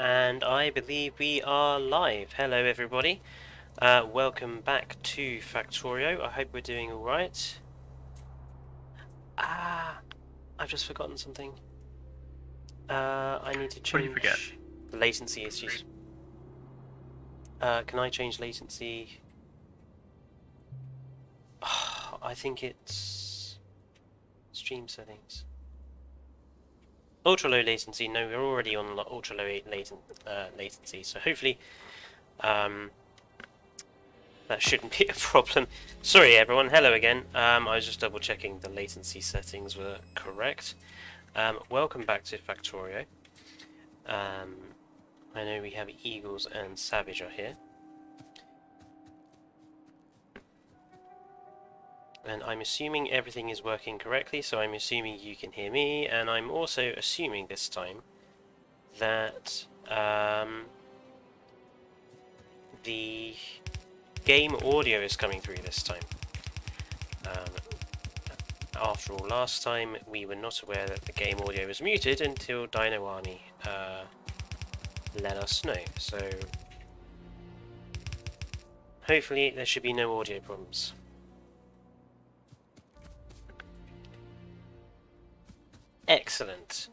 And I believe we are live. Hello, everybody. Welcome back to Factorio. I hope we're doing all right. I've just forgotten something. I need to change. What did you forget? The latency issues. Can I change latency? Oh, I think it's stream settings. Ultra low latency. No, we're already on ultra low latency. So hopefully, that shouldn't be a problem. Sorry everyone, hello again. I was just double checking the latency settings were correct. Welcome back to Factorio. I know we have Eagles and Savage are here. And I'm assuming everything is working correctly, so I'm assuming you can hear me, and I'm also assuming this time that the game audio is coming through this time. After all, last time we were not aware that the game audio was muted until Dinoani let us know, so hopefully there should be no audio problems. Excellent.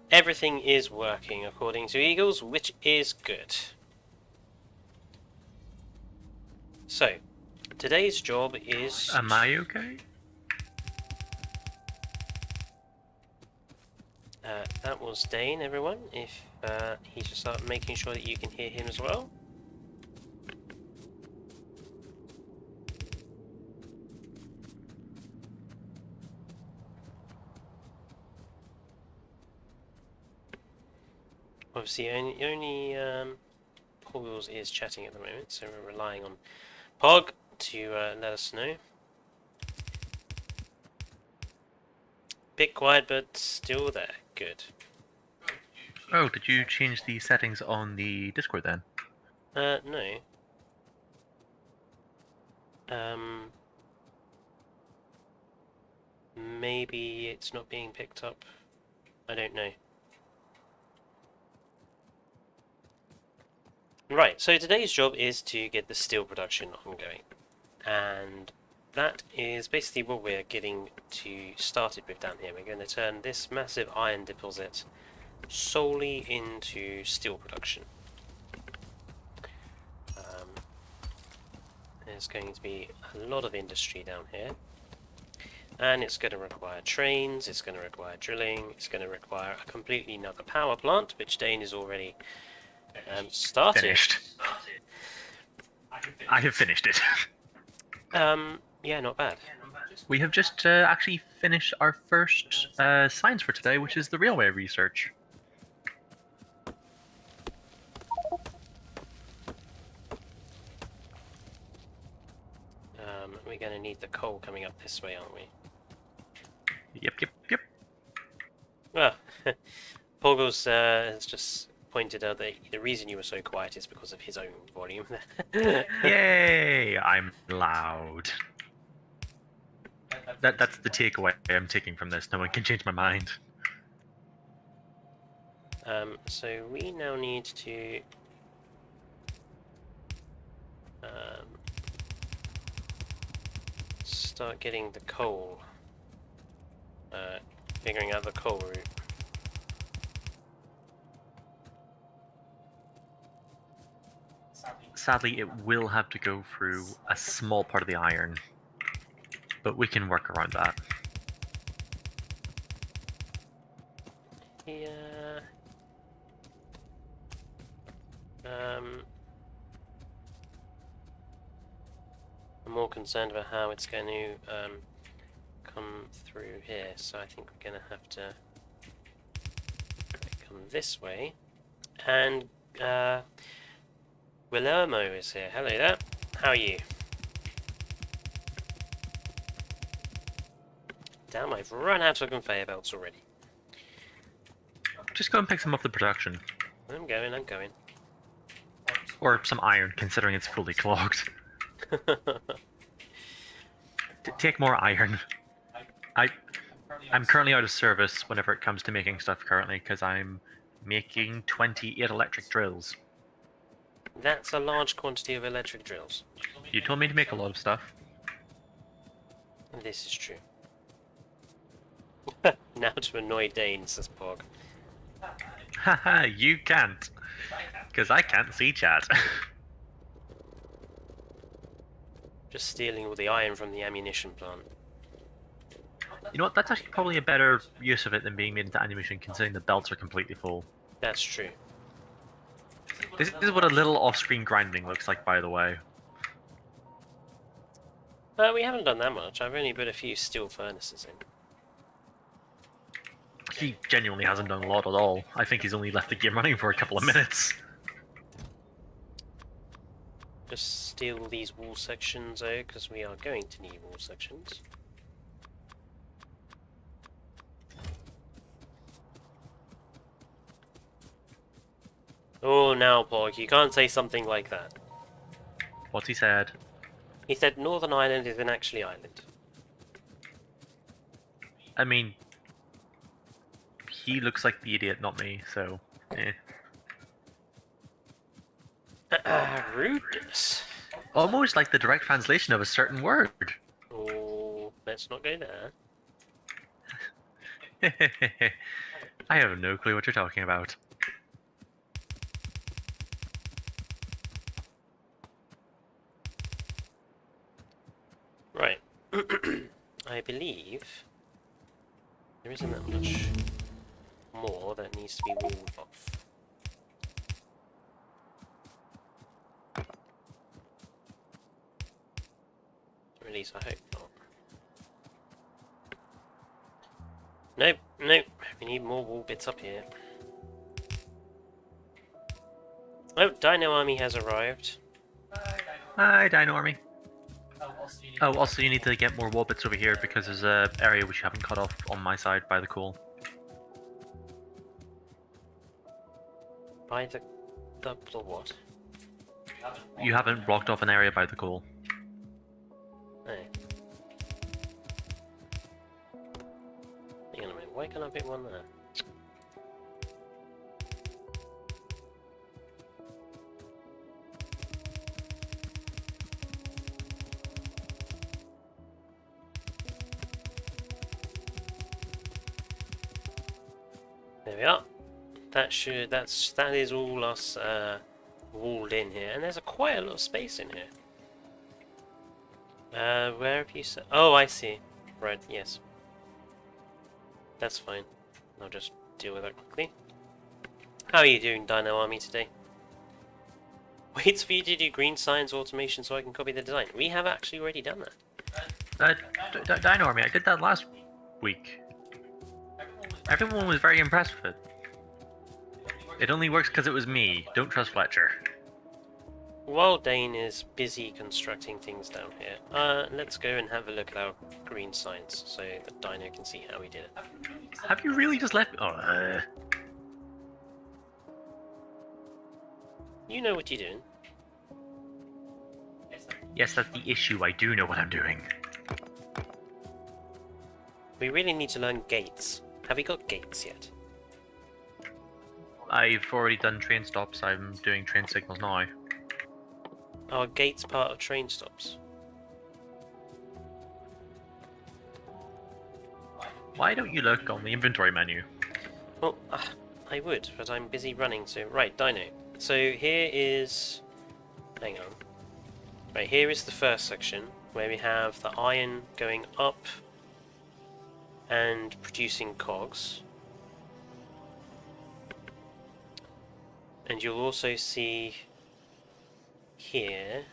Everything is working according to Eagles, which is good. So, today's job is... Am I okay? That was Dane, everyone. If he should start making sure that you can hear him as well. Obviously, only Pog is chatting at the moment, so we're relying on Pog to let us know. Bit quiet, but still there. Good. Oh, did you change the settings on the Discord then? No. Maybe it's not being picked up. I don't know. Right, so today's job is to get the steel production ongoing. And that is basically what we're getting started with down here. We're going to turn this massive iron deposit solely into steel production. There's going to be a lot of industry down here. And it's going to require trains, it's going to require drilling, it's going to require a completely another power plant, which Dane is already started. Finished. I have finished it. Yeah, not bad. We have just actually finished our first science for today, which is the railway research. We're going to need the coal coming up this way, aren't we? Yep. Well, Pogos has just pointed out that the reason you were so quiet is because of his own volume. Yay! I'm loud. That's the takeaway I'm taking from this. No one can change my mind. So we now need to start getting the coal, figuring out the coal route. Sadly, it will have to go through a small part of the iron, but we can work around that. Yeah. I'm more concerned about how it's going to come through here, so I think we're going to have to come this way. And Guillermo is here. Hello there. How are you? Damn, I've run out of conveyor belts already. Just go and pick some up the production. I'm going. Or some iron, considering it's fully clogged. Take more iron. I'm currently out of service whenever it comes to making stuff currently, because I'm making 28 electric drills. That's a large quantity of electric drills. You told me to make a lot of stuff. This is true. Now to annoy Dane, says Pog. Haha, you can't. Because I can't see chat. Just stealing all the iron from the ammunition plant. You know what, that's actually probably a better use of it than being made into ammunition, considering the belts are completely full. That's true. This is what a little off-screen grinding looks like, by the way. We haven't done that much. I've only put a few steel furnaces in. He genuinely hasn't done a lot at all. I think he's only left the game running for a couple of minutes. Just steal these wall sections though, because we are going to need wall sections. Oh, now, Pog, you can't say something like that. What's he said? He said Northern Ireland isn't actually Ireland. I mean, he looks like the idiot, not me, so, eh. Rudeness. Almost like the direct translation of a certain word. Oh, let's not go there. I have no clue what you're talking about. Right. I believe there isn't that much more that needs to be walled off. Or at least I hope not. Nope, nope. We need more wall bits up here. Oh, Dino Army has arrived. Hi, Dino Army. Oh, also you need to get more wall bits over here because there's a area which you haven't cut off on my side by the coal. By the what? You haven't blocked off an area by the coal. Oh. Hang on a minute, why can't I pick one there? There we are. That is all us walled in here, and there's quite a lot of space in here. Where have you said? Oh, I see. Right, yes. That's fine. I'll just deal with that quickly. How are you doing, Dino Army, today? Waits for you to do green science automation so I can copy the design. We have actually already done that. Dino Army, I did that last week. Everyone was very impressed with it. It only works because it was me. Don't trust Fletcher. While Dane is busy constructing things down here, let's go and have a look at our green science so that Dino can see how we did it. Have you really just left me? Oh, You know what you're doing. Yes, that's the issue. I do know what I'm doing. We really need to learn gates. Have we got gates yet? I've already done train stops. I'm doing train signals now. Are gates part of train stops? Why don't you look on the inventory menu? Well, I would, but I'm busy running, so... Right, Dino. So here is... Hang on. Right, here is the first section, where we have the iron going up and producing cogs. And you'll also see here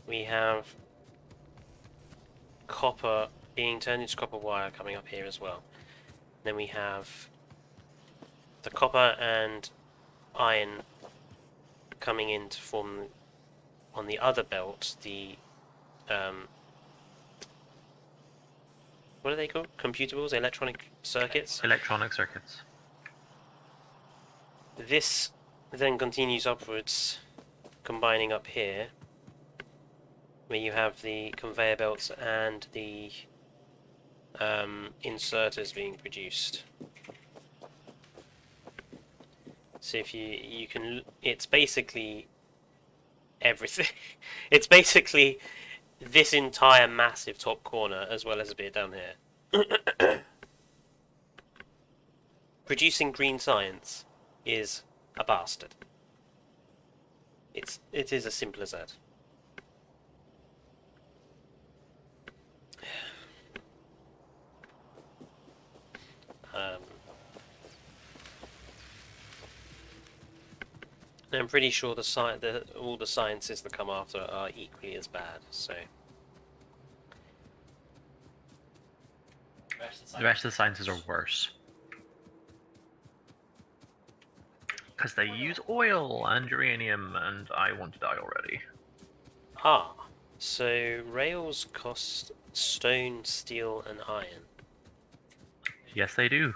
we have copper being turned into copper wire coming up here as well. Then we have the copper and iron coming in to form on the other belt the what are they called? Computables? Electronic circuits? Electronic circuits. This then continues upwards, combining up here, where you have the conveyor belts and the inserters being produced. So if you can, it's basically everything. It's basically this entire massive top corner as well as a bit down here. Producing green science is a bastard. It is as simple as that. Um, I'm pretty sure all the sciences that come after are equally as bad. So The rest of the sciences are worse. Because they use oil and uranium, and I want to die already. so rails cost stone, steel, and iron. Yes, they do.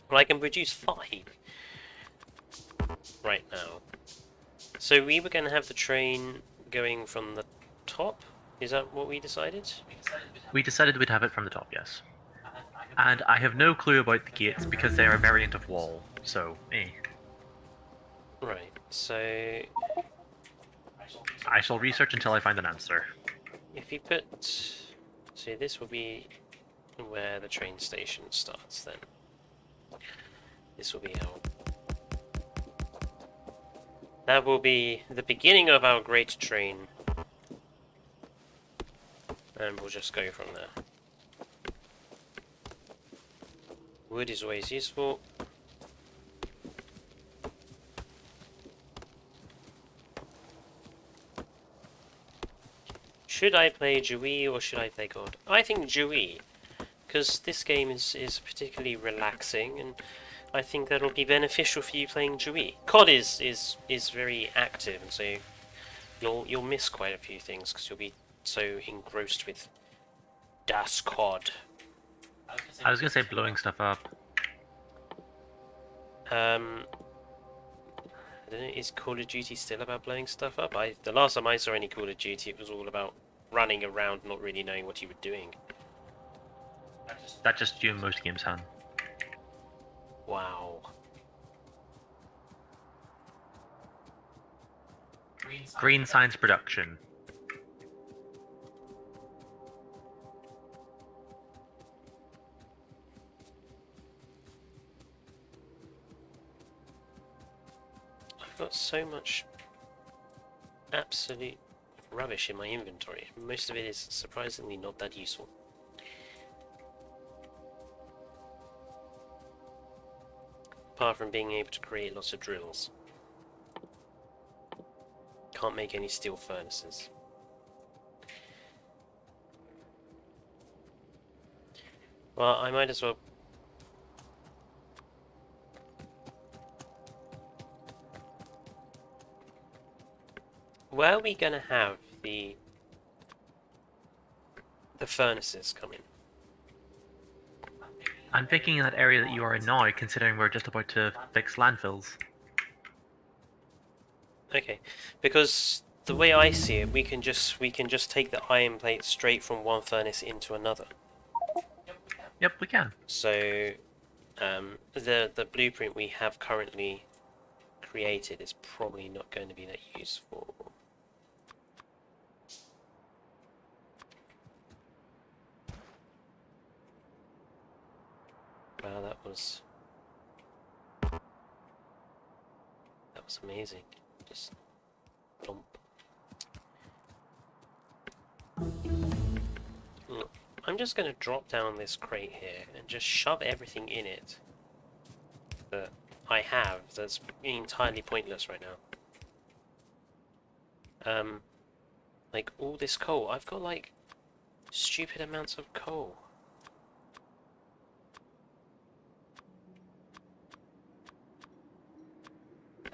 Well, I can produce 5 right now. So we were going to have the train going from the top. Is that what we decided? We decided we'd have it from the top, yes. And I have no clue about the gates because they are a variant of wall, so Right. So I shall research until I find an answer. if you put, see, this will be where the train station starts. Then this will be our. That will be the beginning of our great train, and we'll just go from there. Wood is always useful. Should I play Jui or should I play God? I think Jui, because this game is particularly relaxing, and I think that'll be beneficial for you playing Jui. COD is very active, and so you'll miss quite a few things because you'll be so engrossed with Das COD. I was gonna say blowing stuff up. I don't know, is Call of Duty still about blowing stuff up? The last time I saw any Call of Duty, it was all about running around, not really knowing what you were doing. That's just you in most games, Han. Wow. Green science production. I've got so much absolute rubbish in my inventory. Most of it is surprisingly not that useful. Apart from being able to create lots of drills. Can't make any steel furnaces. Well, I might as well... Where are we gonna have the furnaces come in? I'm thinking in that area that you are in now, considering we're just about to fix landfills. Okay, because the way I see it, we can just take the iron plate straight from one furnace into another. Yep, we can. So, the blueprint we have currently created is probably not going to be that useful. Wow, that was amazing. Just dump. Look, I'm just going to drop down this crate here and just shove everything in it that I have that's entirely pointless right now. Like all this coal. I've got like stupid amounts of coal.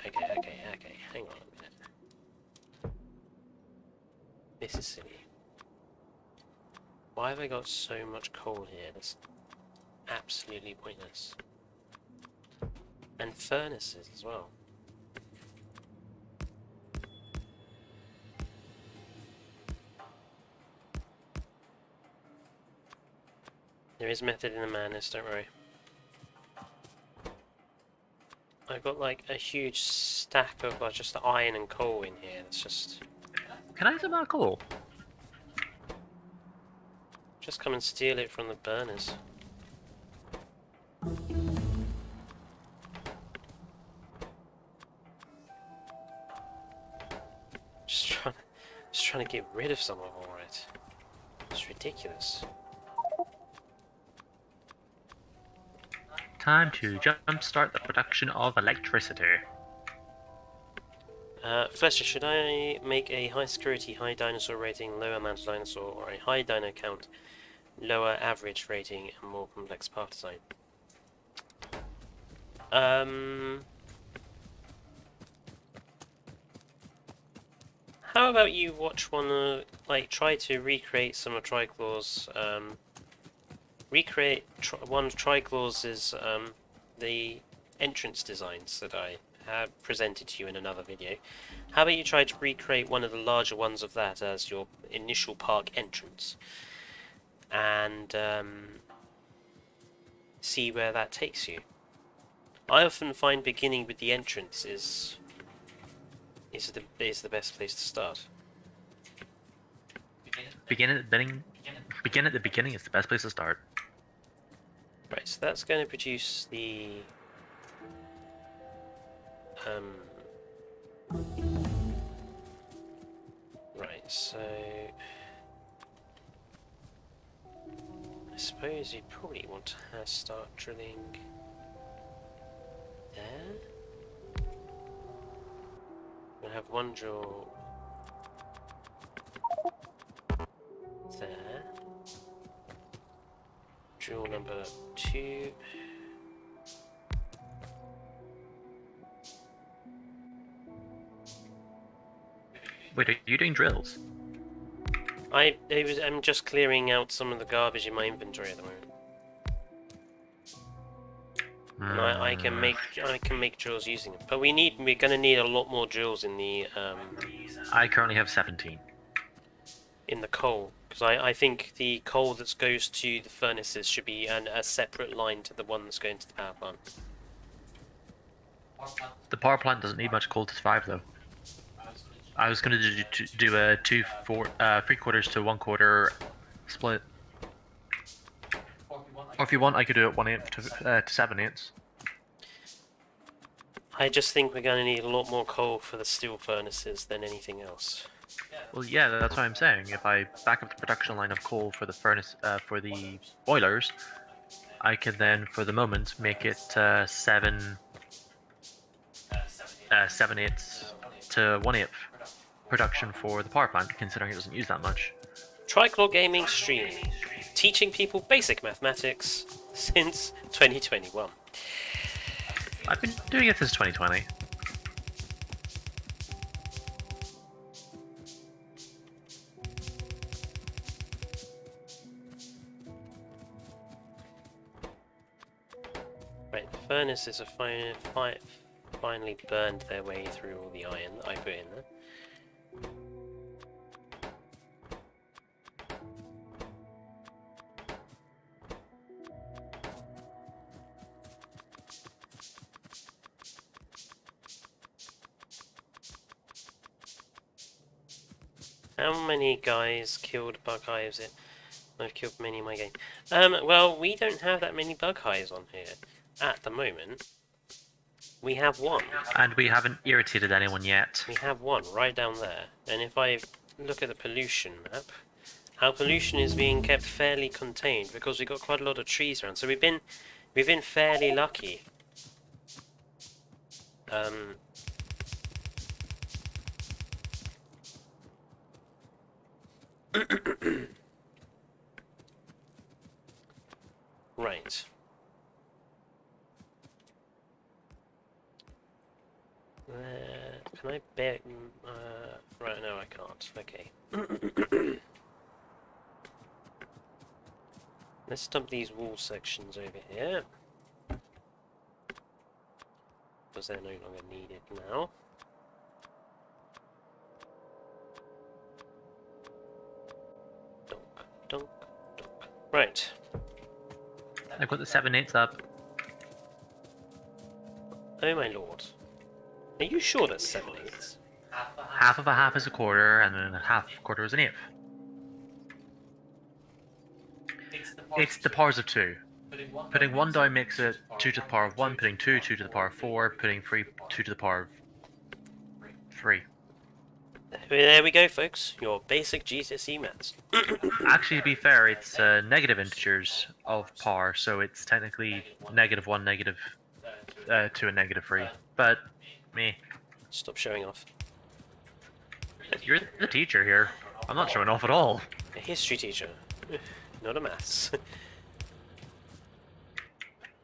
Okay, hang on a minute. This is silly. Why have I got so much coal here? That's absolutely pointless. And furnaces as well. There is method in the madness, don't worry. I've got like a huge stack of just iron and coal in here. It's Can I have some more coal? just come and steal it from the burners. Just trying to get rid of some of it. It's ridiculous. Time to jumpstart the production of electricity. Fletcher, should I make a high security, high dinosaur rating, lower amount of dinosaur, or a high dino count, lower average rating, and more complex path design? How about you watch one, like, try to recreate some of Triclaw's, one of Triclaw's, the entrance designs that I have presented to you in another video. How about you try to recreate one of the larger ones of that as your initial park entrance, and see where that takes you. I often find beginning with the entrance is the best place to start. Begin at the beginning is the best place to start. Right, so that's going to produce the right, so I suppose you probably want to start drilling there. We'll have one drill there. Drill number 2. Wait, are you doing drills? I'm just clearing out some of the garbage in my inventory at the moment. And I can make drills using them. But we're gonna need a lot more drills in the I currently have 17. in the coal, because I think the coal that goes to the furnaces should be a separate line to the one that's going to the power plant. The power plant doesn't need much coal to survive, though. I was going to do a 3/4 to 1/4 split. Or if you want, I could do it 1/8 to 7/8. I just think we're going to need a lot more coal for the steel furnaces than anything else. Well, yeah, that's what I'm saying. If I back up the production line of coal for the furnace, for the boilers, I can then, for the moment, make it 7/8 to 1/8 production for the power plant, considering it doesn't use that much. Triclaw Gaming streaming, teaching people basic mathematics since 2021. I've been doing it since 2020. Right, the furnaces have finally burned their way through all the iron that I put in there. How many guys killed bug hives it? I've killed many in my game. Well, we don't have that many bug hives on here at the moment. We have one. And we haven't irritated anyone yet. We have one right down there. And if I look at the pollution map, our pollution is being kept fairly contained because we've got quite a lot of trees around. So we've been fairly lucky. Right. Can I bear... right, no I can't. Okay. Let's dump these wall sections over here. Because they're no longer needed now. Dunk, dunk, dunk. Right. I've got the 7/8 up. Oh my lord. Are you sure that's 7/8? Half of a half is a quarter, and then a half quarter is an eighth. It's the powers of 2. Putting 1 down makes it 2 to the power of 1, putting 2, 2 to the power of 4, putting 3, 2 to the power of 3. There we go, folks. Your basic GCSE maths. Actually, to be fair, it's negative integers of power, so it's technically -1, negative 2, and -3. But, me. Stop showing off. You're the teacher here. I'm not showing off at all. A history teacher, not a maths.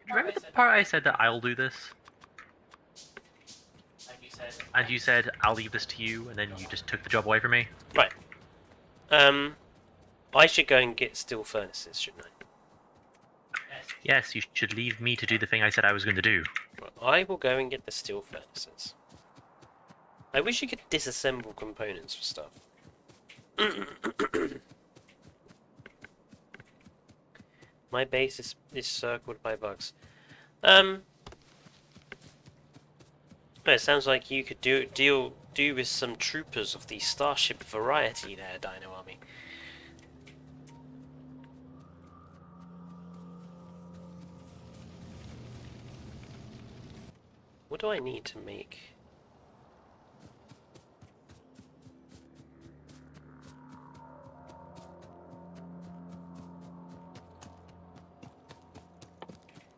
Remember the part I said that I'll do this? And you said, I'll leave this to you, and then you just took the job away from me? Right. I should go and get steel furnaces, shouldn't I? Yes, you should leave me to do the thing I said I was going to do. Well, I will go and get the steel furnaces. I wish you could disassemble components for stuff. My base is circled by bugs. Well, it sounds like you could do with some troopers of the starship variety there, Dino Army. What do I need to make?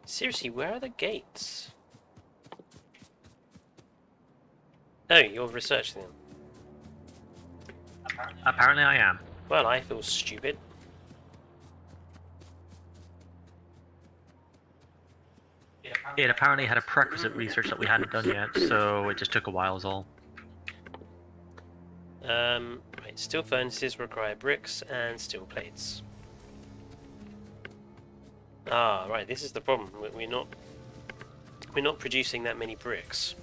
Seriously, where are the gates? Oh, you're researching them. Apparently I am. Well, I feel stupid. It apparently had a prerequisite research that we hadn't done yet, so it just took a while is all. Right, steel furnaces require bricks and steel plates. Ah, right, this is the problem. We're not producing that many bricks.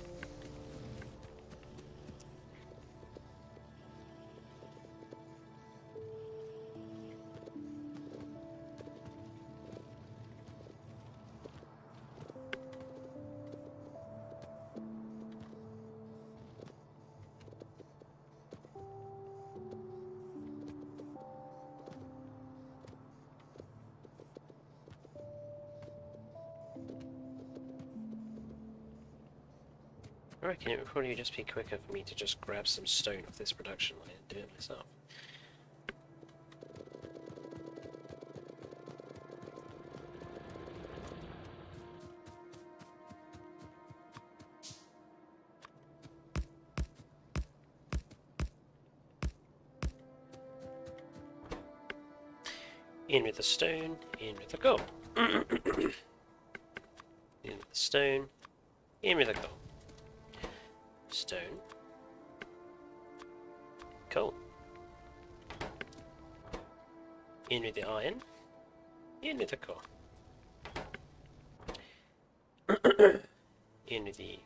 I reckon it would probably just be quicker for me to just grab some stone off this production line and do it myself. In with the stone, in with the coal. In with the stone, in with the coal. Stone. Coal. In with the iron. In with the coal. In with the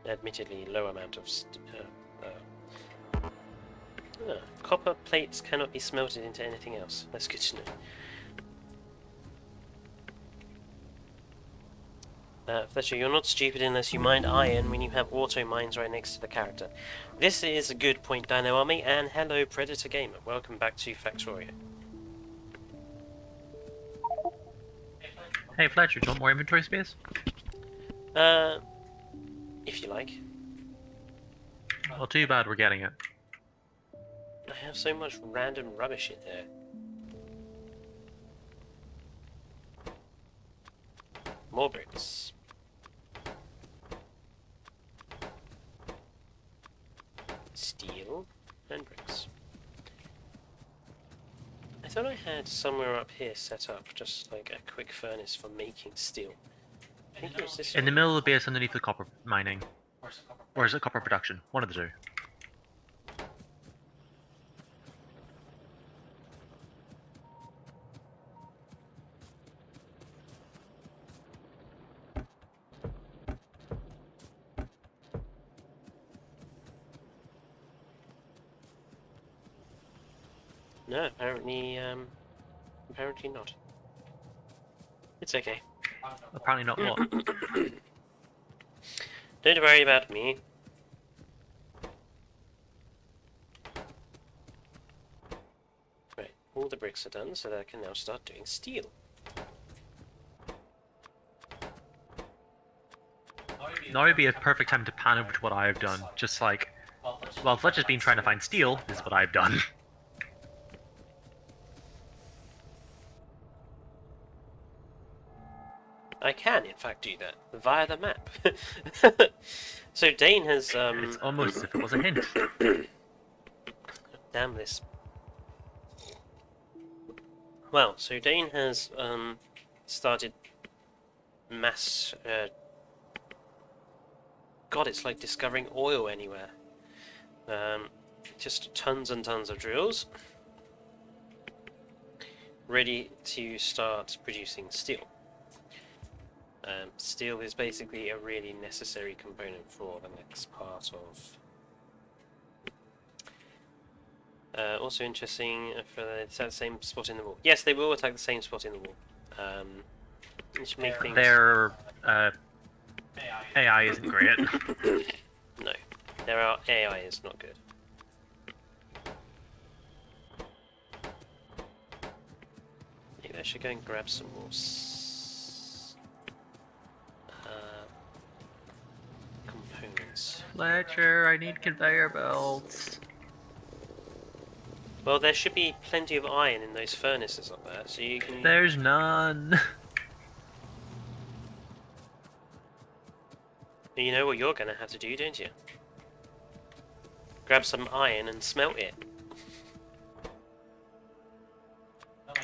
admittedly low amount of copper plates cannot be smelted into anything else. That's good to know. Fletcher, you're not stupid unless you mine iron when you have auto mines right next to the character. This is a good point, Dino Army, and hello, Predator Gamer. Welcome back to Factorio. Hey Fletcher, do you want more inventory space? If you like. Well, too bad we're getting it. I have so much random rubbish in there. More bricks. Steel and bricks. I thought I had somewhere up here set up just like a quick furnace for making steel. I think it was this In the one. middle of the base underneath the copper mining. Or is it copper production? One of the two. No, apparently not. It's okay. Apparently not what? Don't worry about me. Right, all the bricks are done, so that I can now start doing steel. Now would be a perfect time to pan over to what I have done. Just like, while Fletcher's been trying to find steel, this is what I've done. I can, in fact, do that via the map. So Dane has It's almost as if it was a hint. damn this. Well, so Dane has started mass. God, it's like discovering oil anywhere. Just tons and tons of drills, ready to start producing steel. Steel is basically a really necessary component for the next part of. Also interesting, it's at the same spot in the wall. Yes, they will attack the same spot in the wall. Which make things... Their AI isn't great. No, their AI is not good. Maybe I should go and grab some more components. Fletcher, I need conveyor belts. Well, there should be plenty of iron in those furnaces up there, so you can... There's none. You know what you're going to have to do, don't you? Grab some iron and smelt it.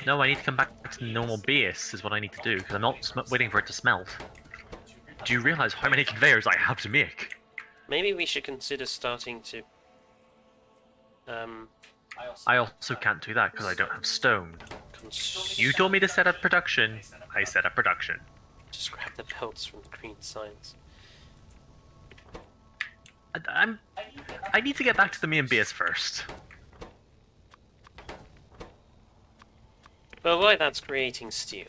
No, I need to come back to the normal base is what I need to do, because I'm not waiting for it to smelt. Do you realise how many conveyors I have to make? Maybe we should consider starting to... I also can't do that because I don't have stone. You told me to set up production. I set up production. Just grab the pelts from the green signs. I need to get back to the main base first. Well, while that's creating steel.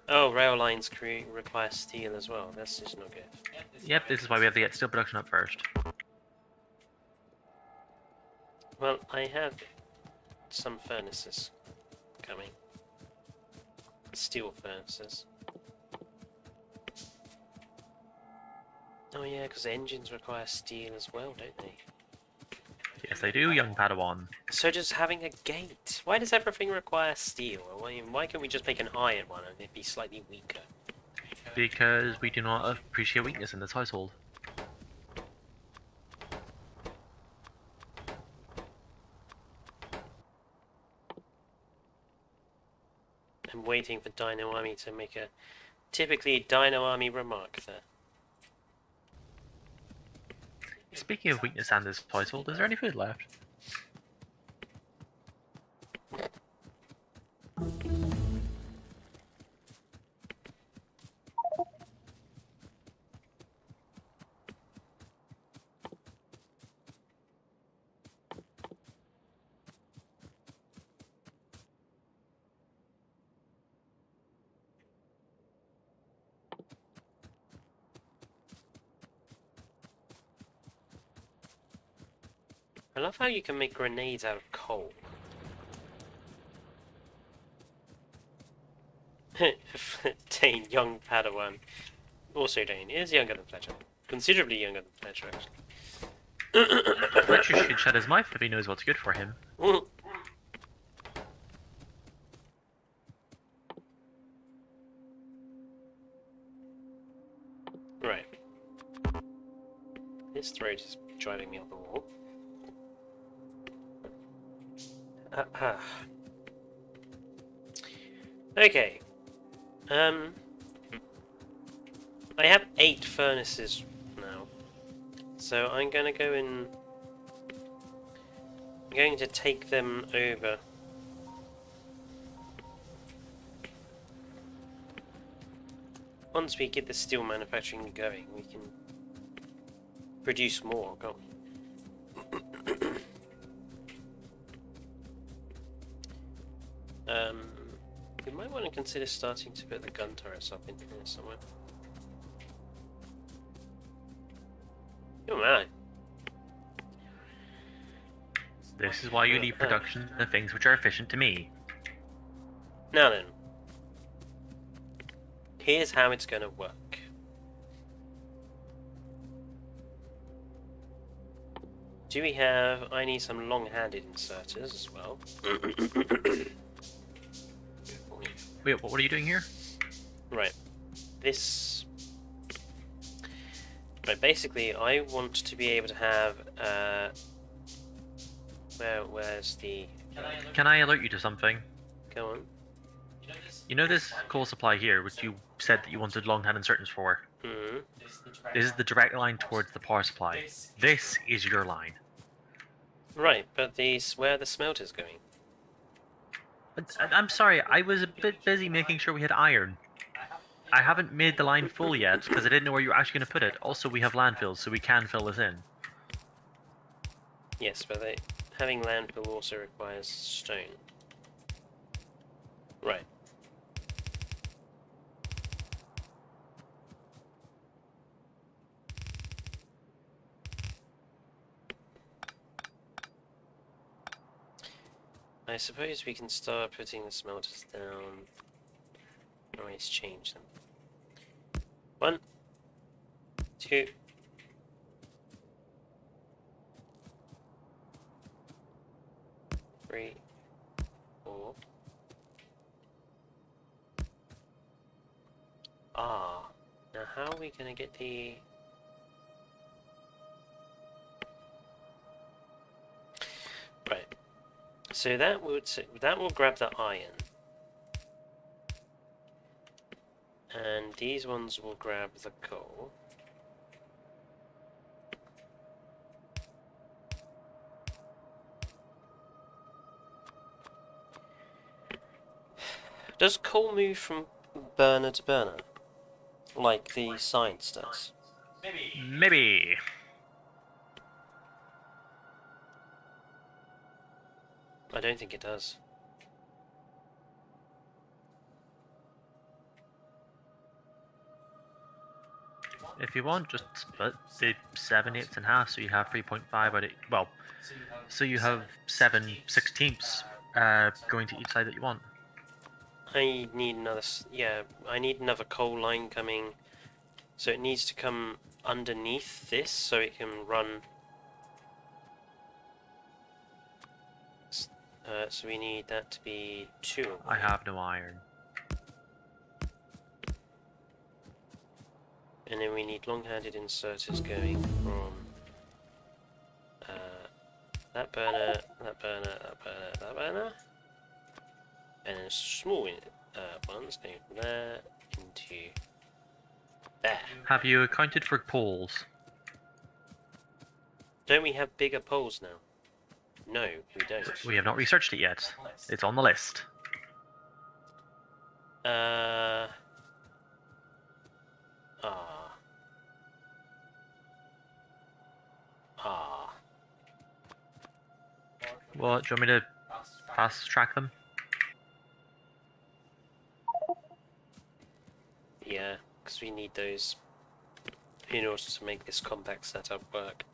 Oh, rail lines require steel as well. That's just not good. Yep, this is why we have to get steel production up first. Well, I have some furnaces coming. Steel furnaces. Oh yeah, because engines require steel as well, don't they? Yes, they do, young Padawan. So does having a gate. Why does everything require steel? Why can't we just make an iron one and it'd be slightly weaker? Because we do not appreciate weakness in this household. I'm waiting for Dino Army to make a typically Dino Army remark there. Speaking of weakness and this household, is there any food left? I love how you can make grenades out of coal. Dane, young Padawan. Also Dane is younger than Fletcher. Considerably younger than Fletcher, actually. Fletcher should shut his mouth if he knows what's good for him. Right. This throat is driving me up the wall. Okay. I have 8 furnaces now. So I'm going to go in... I'm going to take them over. Once we get the steel manufacturing going, we can produce more, can't we? You might want to consider starting to put the gun turrets up in here somewhere. Oh man. This is why you leave production the things which are efficient to me. Now then. Here's how it's going to work. Do we have... I need some long-handed inserters as well. Wait, what are you doing here? Right. This... Right, basically, I want to be able to have... Where's the... Can I alert you to something? Go on. You know this coal supply here, which you said that you wanted long-hand inserters for? Mm-hmm. This is the direct line towards the power supply. This is your line. Right, but where are the smelters going? I'm sorry, I was a bit busy making sure we had iron. I haven't made the line full yet, because I didn't know where you were actually going to put it. Also, we have landfills, so we can fill this in. Yes, but having landfill also requires stone. Right. I suppose we can start putting the smelters down. Always change them. 1, 2, 3, 4. Ah, now how are we gonna get the... Right. So that will grab the iron. And these ones will grab the coal. Does coal move from burner to burner? Like the science does? Maybe. I don't think it does. If you want, just split the 7/8 in half, so you have 3.5 out of... Well, so you have 7/16 going to each side that you want. I need another... Yeah, I need another coal line coming. So it needs to come underneath this, so it can run... so we need that to be 2 of them. I have no iron. And then we need long-handed inserters going from that burner, that burner, that burner, that burner. And then small ones going from there into there. Have you accounted for poles? Don't we have bigger poles now? No, we don't. We have not researched it yet. It's on the list. Ah. Well, do you want me to fast track them? Yeah, because we need those in order to make this compact setup work.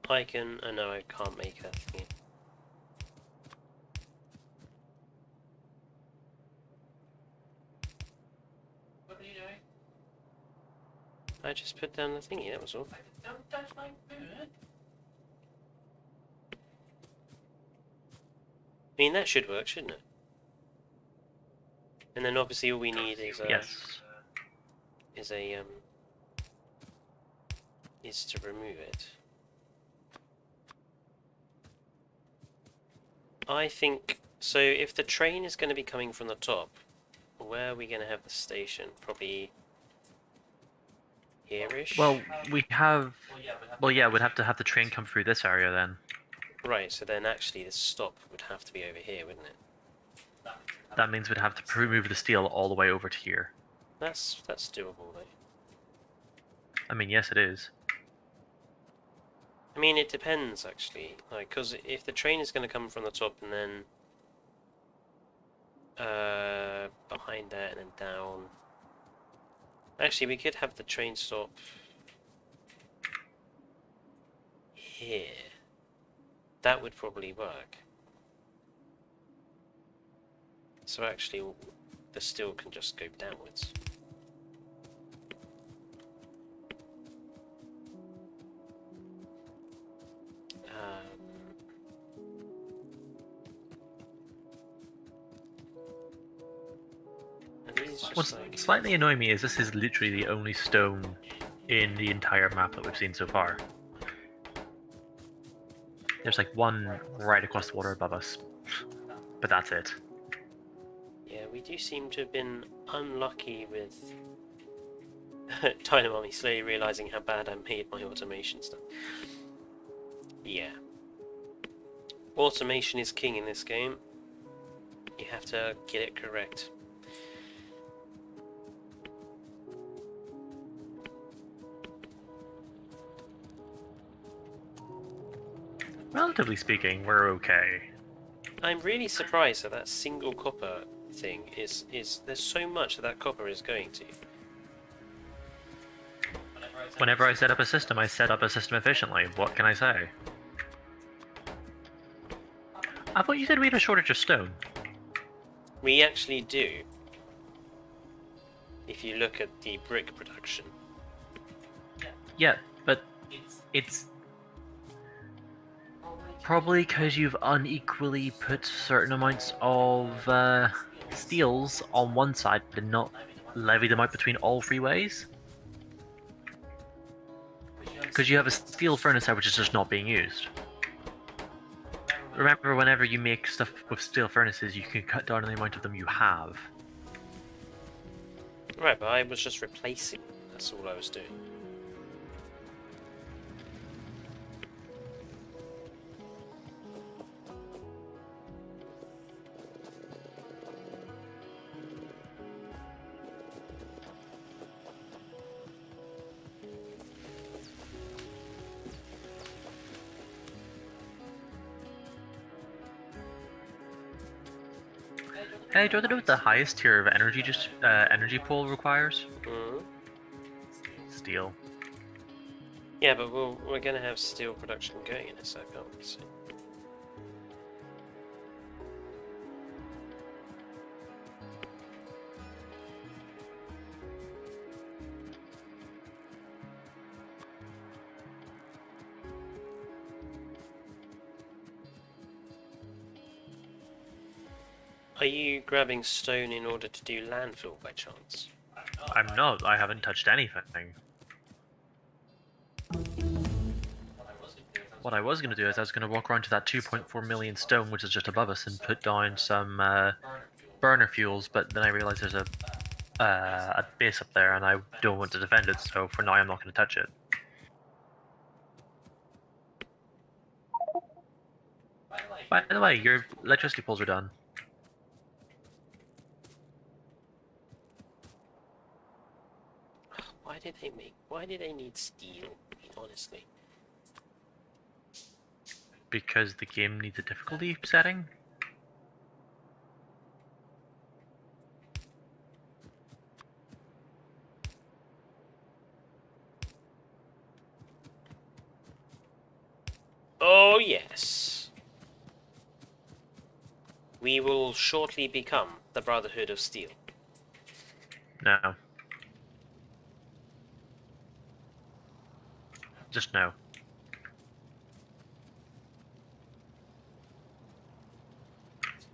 I can... Oh no, I can't make that thing. What are you doing? I just put down the thingy, that was all. Don't touch my food. I mean, that should work, shouldn't it? And then obviously all we need is Yes. is to remove it. I think so. If the train is going to be coming from the top, where are we going to have the station? Probably here-ish. Well, we have... Well, yeah, we'd have to have the train come through this area then. Right. So then actually the stop would have to be over here, wouldn't it? That means we'd have to remove the steel all the way over to here. That's doable though. I mean, yes, it is. I mean, it depends actually. Like, because if the train is going to come from the top and then behind there and then down. Actually, we could have the train stop here. That would probably work. So actually, the steel can just go downwards. And these just What's like... slightly annoying me is this is literally the only stone in the entire map that we've seen so far. There's like one right across the water above us, but that's it. Yeah, we do seem to have been unlucky with Dynamami slowly realising how bad I made my automation stuff. Yeah. Automation is king in this game. You have to get it correct. Relatively speaking, we're okay. I'm really surprised that that single copper thing is there's so much that copper is going to. Whenever I set up a system, I set up a system efficiently. What can I say? I thought you said we had a shortage of stone. We actually do. If you look at the brick production. Yeah, but it's probably because you've unequally put certain amounts of steels on one side and not levied them out between all three ways. Because you have a steel furnace there which is just not being used. Remember, whenever you make stuff with steel furnaces, you can cut down on the amount of them you have. Right, but I was just replacing. That's all I was doing. Hey, do you want to know what the highest tier of energy pool requires? Mm-hmm. Steel. Yeah, but we're going to have steel production going in a sec, aren't we? So. Are you grabbing stone in order to do landfill by chance? I'm not. I haven't touched anything. What I was going to do is I was going to walk around to that 2.4 million stone, which is just above us, and put down some burner fuels, but then I realized there's a base up there, and I don't want to defend it, so for now I'm not going to touch it. By the way, your electricity poles are done. Why did they need steel, honestly? Because the game needs a difficulty setting? Oh yes! We will shortly become the Brotherhood of Steel. No. Just no.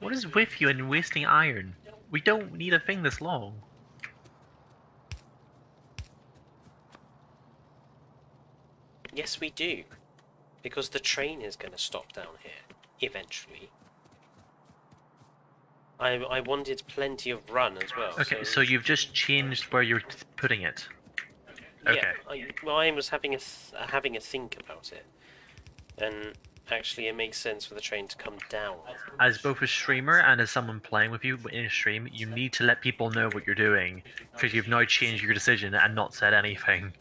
What is with you and wasting iron? We don't need a thing this long. Yes, we do. Because the train is going to stop down here, eventually. I wanted plenty of run as well. Okay, so you've just changed where you're putting it. Okay. Yeah, I was having a think about it, and actually it makes sense for the train to come down. As both a streamer and as someone playing with you in a stream, you need to let people know what you're doing, because you've now changed your decision and not said anything.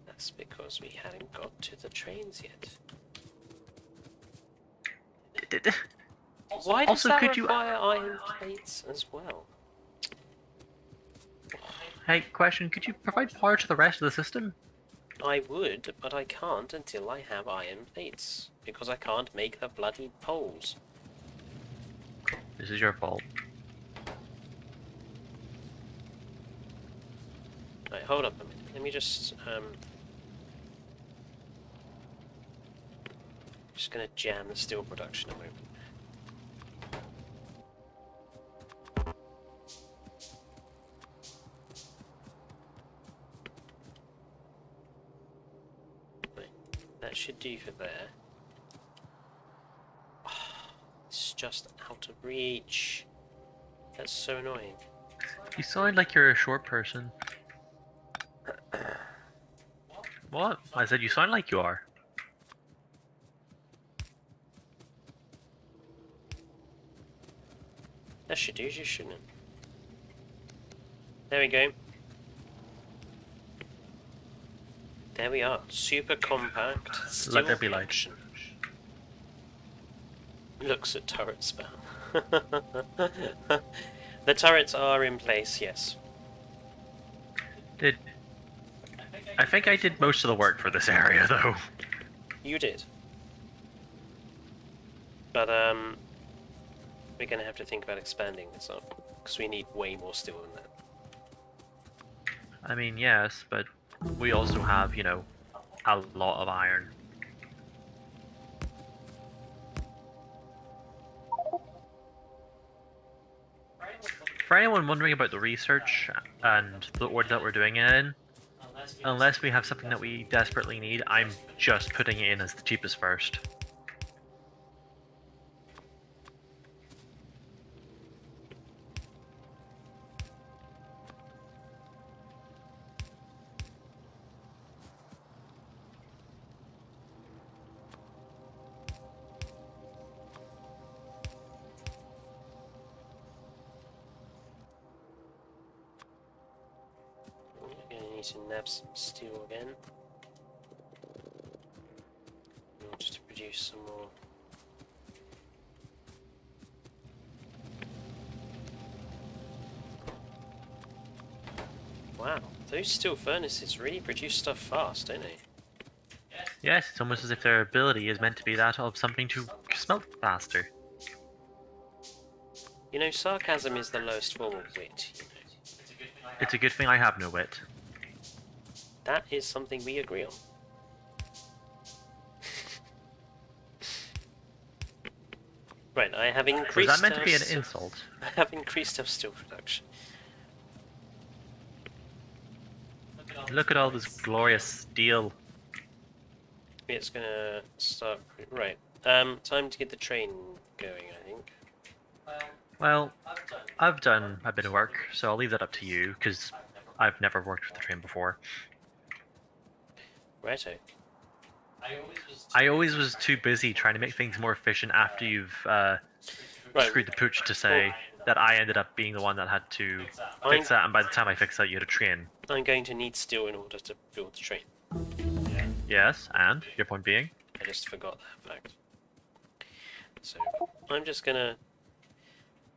That's because we hadn't got to the trains yet. Why does Also, that could you- require iron plates as well? Hey, question, could you provide power to the rest of the system? I would, but I can't until I have iron plates, because I can't make the bloody poles. This is your fault. Right, hold up a minute. Let me just gonna jam the steel production a moment. Right, that should do for there. It's just out of reach. That's so annoying. You sound like you're a short person. What? I said you sound like you are. That should do, you shouldn't it? There we go. There we are. Super compact. Let there be steel light. production. Looks at turret spam. The turrets are in place, yes. I think I did most of the work for this area, though. You did. But, we're gonna have to think about expanding this up, because we need way more steel than that. I mean, yes, but we also have, you know, a lot of iron. For anyone wondering about the research and the order that we're doing it in, unless we have something that we desperately need, I'm just putting it in as the cheapest first. We're gonna need to nab some steel again. In order to produce some more. Wow, those steel furnaces really produce stuff fast, don't they? Yes, it's almost as if their ability is meant to be that of something to smelt faster. You know, sarcasm is the lowest form of wit, you know. It's a good thing I have no wit. That is something we agree on. Right, I have Was increased that meant to be an our insult? I have increased our steel production. Look at all this glorious steel. It's gonna start right. Time to get the train going, I think. Well, I've done a bit of work, so I'll leave that up to you, because I've never worked with the train before. Righto. I always was too busy trying to make things more efficient after you've Right. screwed the pooch to say that I ended up being the one that had to fix that, and by the time I fixed that, you had a train. I'm going to need steel in order to build the train. Yes, and your point being? I just forgot that fact. So I'm just gonna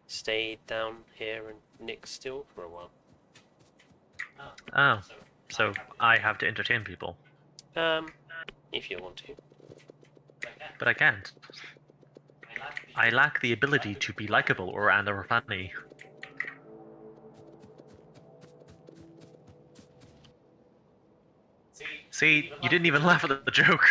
stay down here and nick steel for a while. Oh, so I have to entertain people, If you want to. but I can't. I lack the ability to be likable or funny. See, you didn't even laugh at the joke.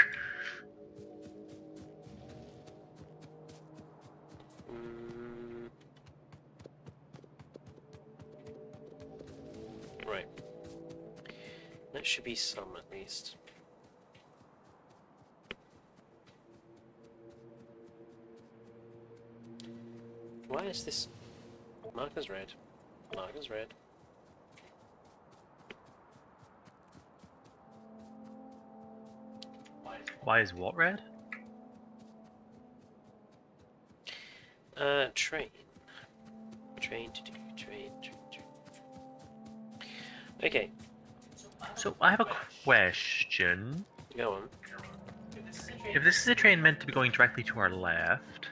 Right. That should be some at least. Why is this marked as red? Marked as red. Why is what red? Train. Train to do. Train. Okay, So I have a question. go on. If this is a train meant to be going directly to our left,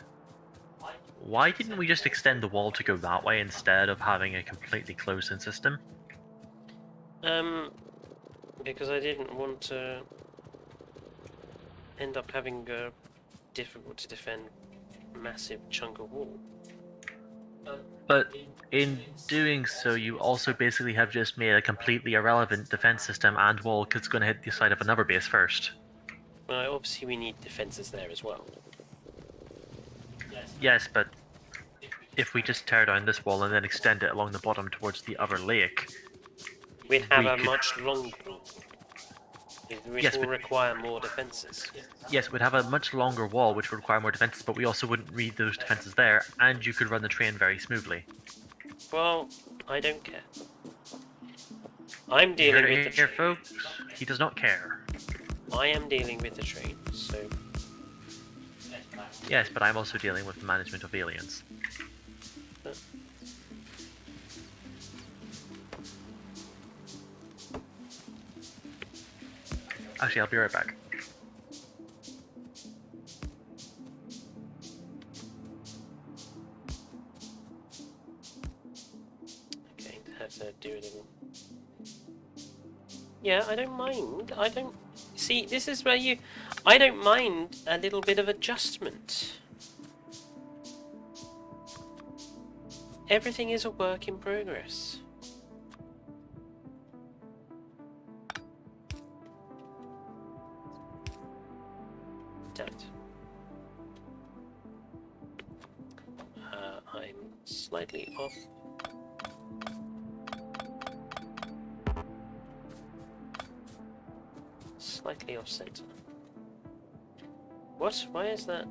why didn't we just extend the wall to go that way instead of having a completely closed-in system? Because I didn't want to end up having a difficult to defend massive chunk of wall. But in doing so, you also basically have just made a completely irrelevant defense system and wall because it's going to hit the side of another base first. Well, obviously we need defences there as well. Yes, but if we just tear down this wall and then extend it along the bottom towards the other lake, We'd have we a could- much longer wall. Which Yes, will but- require more defences. yes, we'd have a much longer wall which would require more defenses, but we also wouldn't need those defenses there, and you could run the train very smoothly. Well, I don't care. I'm You dealing heard with it the here, train. folks. He does not care. I am dealing with the train, so Yes, but I'm also dealing with the management of aliens. Actually, I'll be right back. okay, have to do a little. Yeah, I don't mind. I don't see. This is where you. I don't mind a little bit of adjustment. Everything is a work in progress. Damn it. I'm slightly off. Slightly off center. What? Why is that?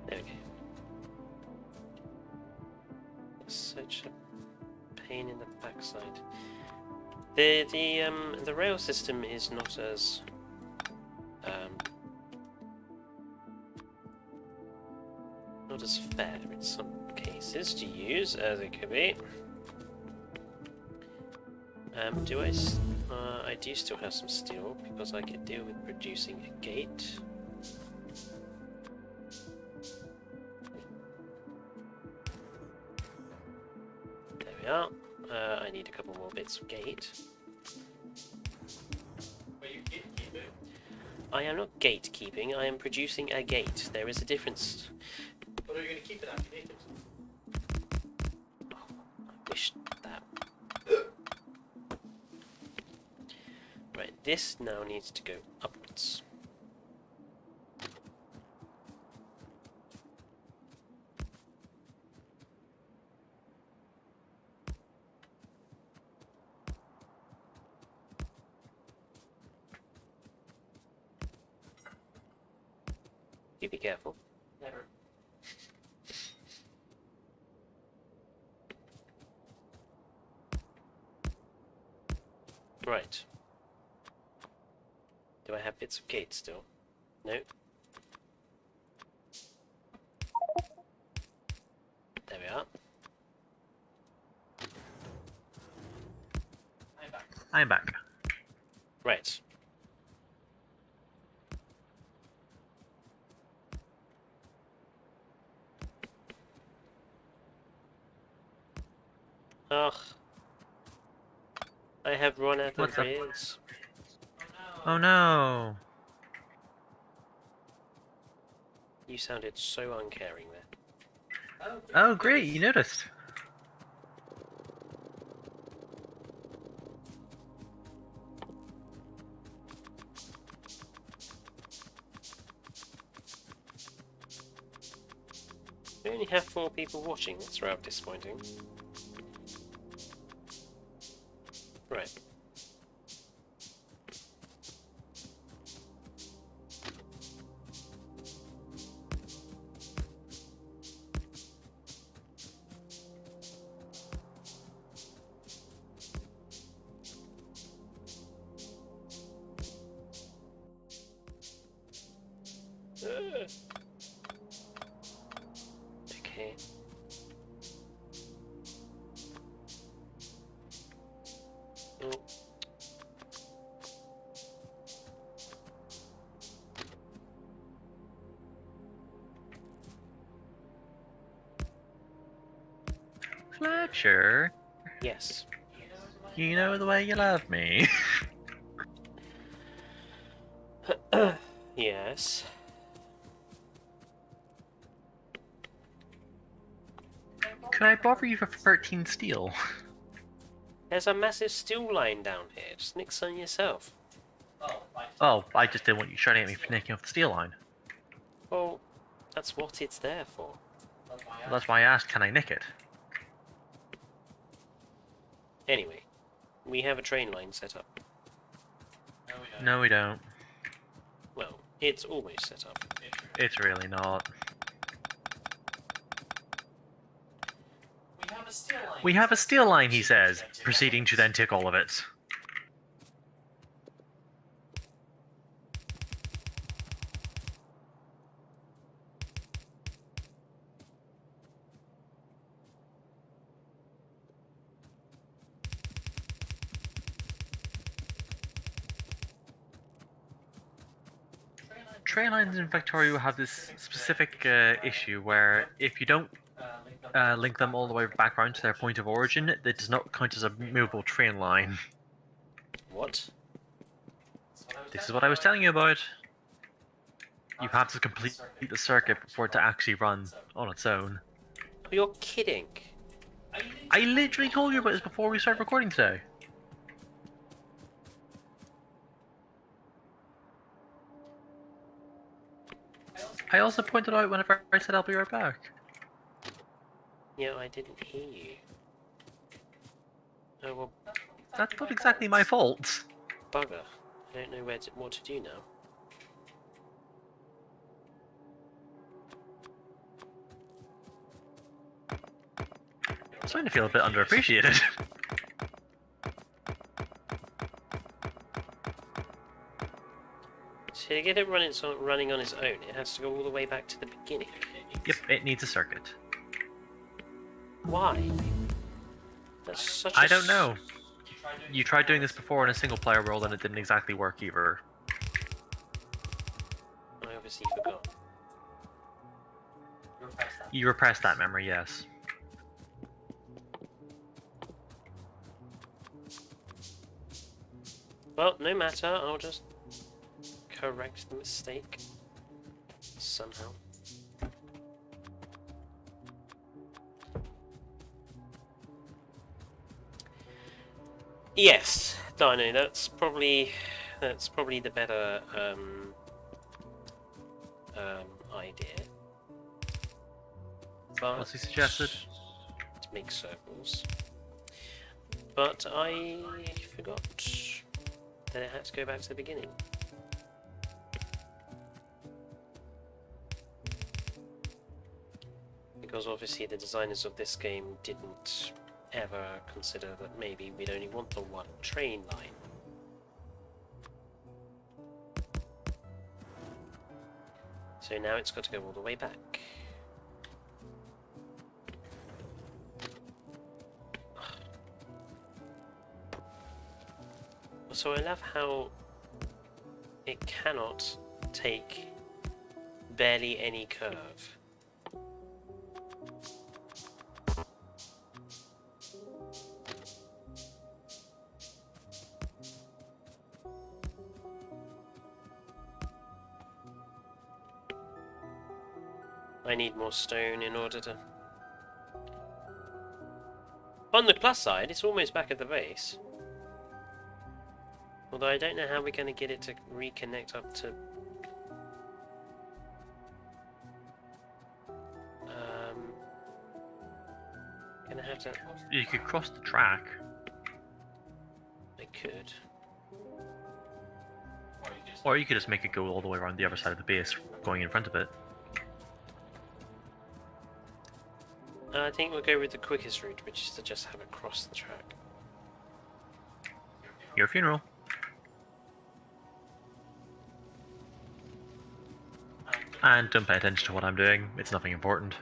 There we go. Such a pain in the backside. The rail system is not as not as fair in some cases to use as it could be. I do still have some steel because I could deal with producing a gate. There we are. I need a couple more bits of gate. I am not gatekeeping, I am producing a gate. There is a difference. What are you going to keep it at? You need it. I wish that. Right, this now needs to go upwards. You be careful. Never. Right. Do I have bits of gate still? No. There we are. I'm back. I'm back. Right. Ugh. I have run out of What's up? rails. Oh no! You sounded so uncaring there. Oh great, you noticed. We only have 4 people watching, that's rather disappointing. Right. Okay. Oh. Fletcher, Yes. you know the way you love me. Yes. Could I bother you for 13 steel? There's a massive steel line down here. Just nick some yourself. Oh, I just didn't want you shouting at me for nicking off the steel line. Well, that's what it's there for. Well, that's why I asked, can I nick it? Anyway, we have a train line set up. No, we don't. Well, it's almost set up. It's really not. We have a steel line, he says, proceeding to then tick all of it. Train lines in FACTORIO have this specific issue where if you don't link them all the way back around to their point of origin, it does not count as a movable train line. What? This is what I was telling you about. You have to complete the circuit before it to actually run on its own. You're kidding. I literally told you about this before we started recording today. I also pointed out whenever I said I'll be right back. Yeah, I didn't hear you. Oh, well, That's not exactly my fault. bugger. I don't know what to do now. I'm starting to feel a bit underappreciated. So to get it running on its own, it has to go all the way back to the beginning. Yep, it needs a circuit. Why? That's such I don't know. You tried doing this before in a single player world and it didn't exactly work either. I obviously forgot. You repressed that memory, yes. Well, no matter, I'll just correct the mistake somehow. Yes, Dino, that's probably the better idea. But What's he suggested? to make circles. But I forgot that it had to go back to the beginning. Because obviously the designers of this game didn't ever consider that maybe we'd only want the one train line. So now it's got to go all the way back. So I love how it cannot take barely any curve. I need more stone in order to... On the plus side, it's almost back at the base. Although I don't know how we're going to get it to reconnect up to... Gonna have to... You could cross the track. I could. Or you could just make it go all the way around the other side of the base, going in front of it. I think we'll go with the quickest route, which is to just have it cross the track. Your funeral. And don't pay attention to what I'm doing, it's nothing important.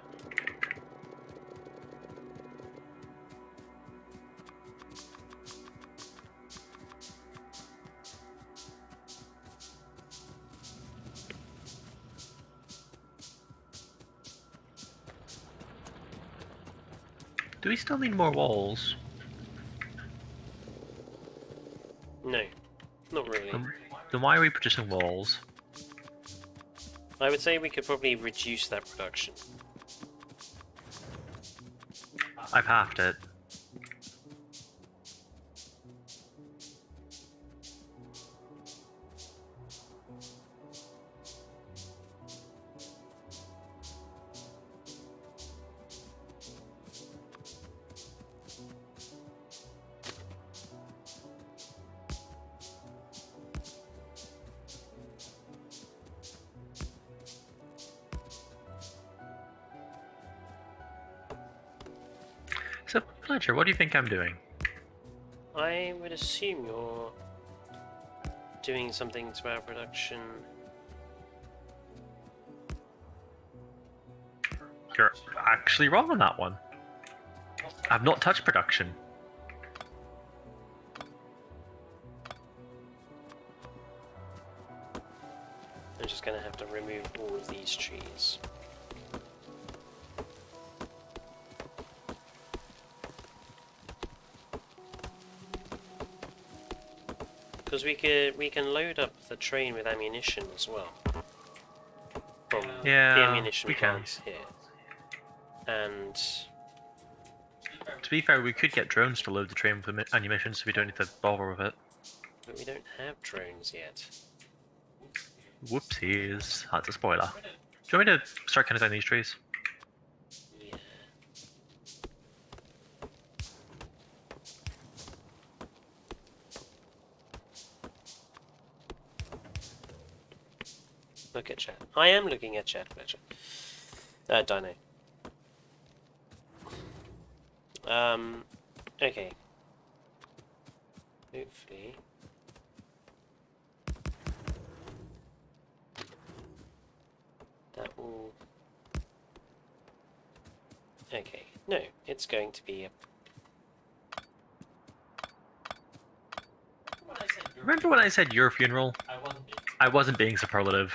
Do we still need more walls? No, not really. Then why are we producing walls? I would say we could probably reduce that production. I've halved it. So, Fletcher, what do you think I'm doing? I would assume you're doing something to our production. You're actually wrong on that one. I've not touched production. I'm just going to have to remove all of these trees. Because we can load up the train with ammunition as well. From Yeah, the ammunition we can. plants here. And To be fair, we could get drones to load the train with ammunition, so we don't need to bother with it. but we don't have drones yet. Whoopsies. That's a spoiler. Do you want me to start cutting down these trees? Yeah. Look at chat. I am looking at chat, Fletcher. Dino. Okay. Hopefully. That will... Okay. No, it's going to be a... Remember when I said your funeral? I wasn't being superlative.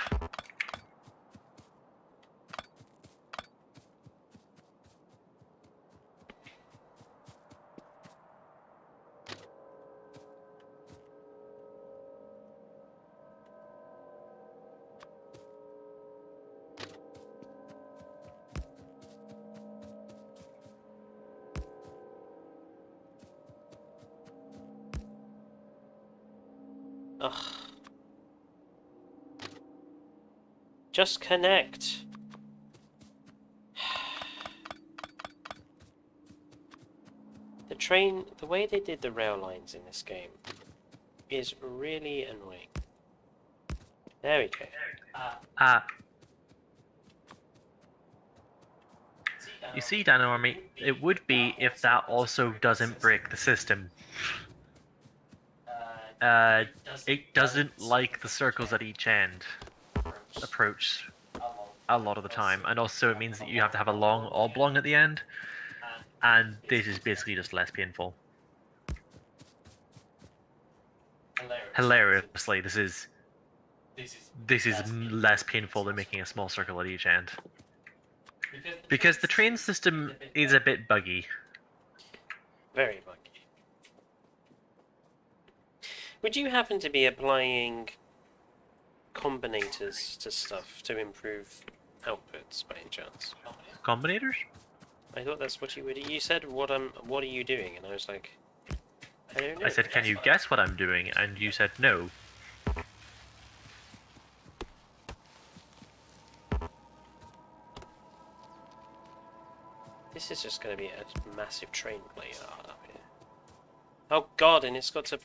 Ugh. Just connect. The train, the way they did the rail lines in this game is really annoying. There we go. You see, Dino Army, it would be if that also doesn't break the system. It doesn't like the circles at each end approach a lot of the time, and also it means that you have to have a long oblong at the end, and this is basically just less painful. Hilariously, this is less painful than making a small circle at each end. Because the train system is a bit buggy. Very buggy. Would you happen to be applying combinators to stuff to improve outputs by any chance? Combinators? I thought that's what you would. You said, "What are you doing?" And I was like, "I don't know." I said, can you guess what I'm doing? And you said no. This is just going to be a massive train play yard up here. Oh god, and it's got to...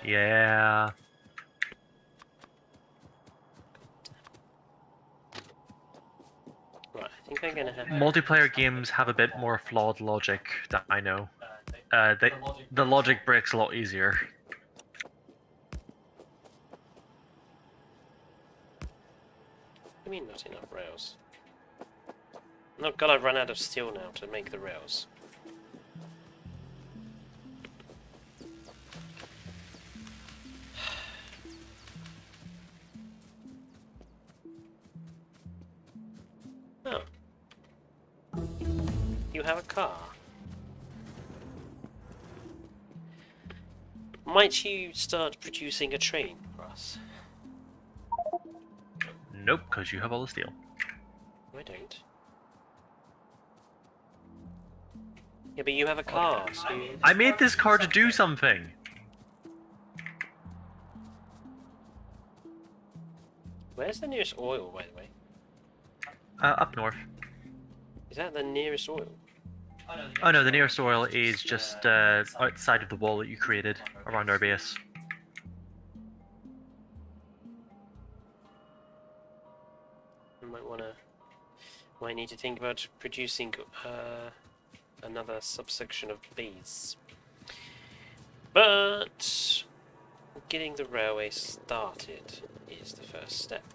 Yeah. Right, I think I'm going to have... Multiplayer games have a bit more flawed logic that I know. The logic breaks a lot easier. What do you mean not enough rails? Oh god, I've run out of steel now to make the rails. Oh. have a car? Might you start producing a train for us? Nope, because you have all the steel. I don't. Yeah, but you have a car, so... I made this car to do something! Where's the nearest oil, by the way? Up north. Is that the nearest oil? Oh no, the nearest oil is just outside of the wall that you created around our base. Might need to think about producing another subsection of base. But getting the railway started is the first step.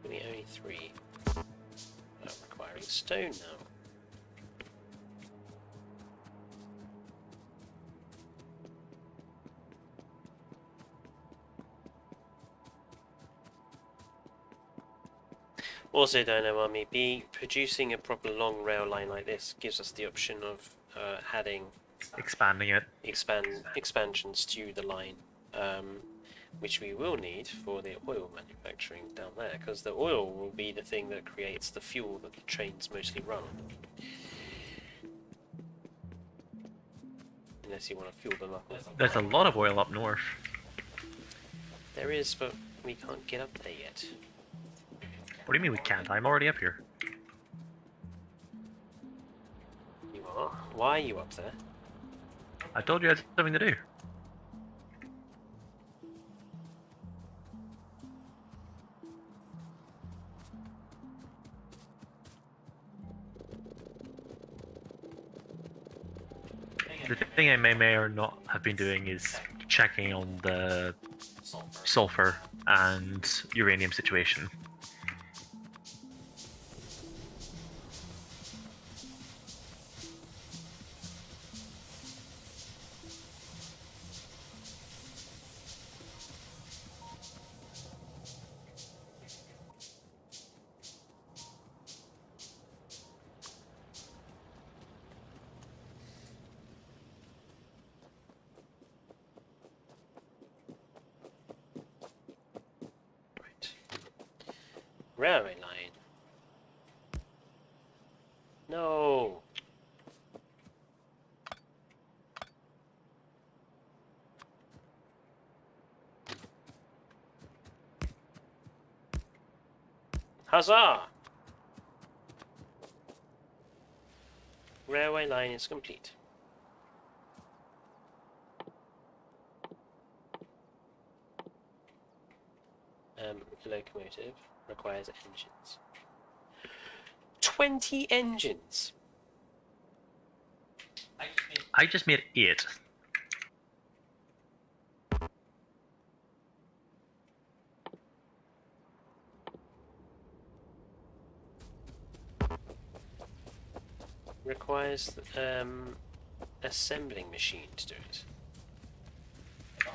Only 3. I'm requiring stone now. Also, Dane, be producing a proper long rail line like this gives us the option of adding Expanding it. expansions to the line, which we will need for the oil manufacturing down there, because the oil will be the thing that creates the fuel that the trains mostly run on. Unless you want to fuel them up. There's a lot of oil up north. There is, but we can't get up there yet. What do you mean we can't? I'm already up here. You are? Why are you up there? I told you I had something to do. The thing I may or not have been doing is checking on the sulfur and uranium situation. Railway line. No. Huzzah! Railway line is complete. Locomotive requires engines. 20 engines! I just made 8. Requires assembling machine to do it.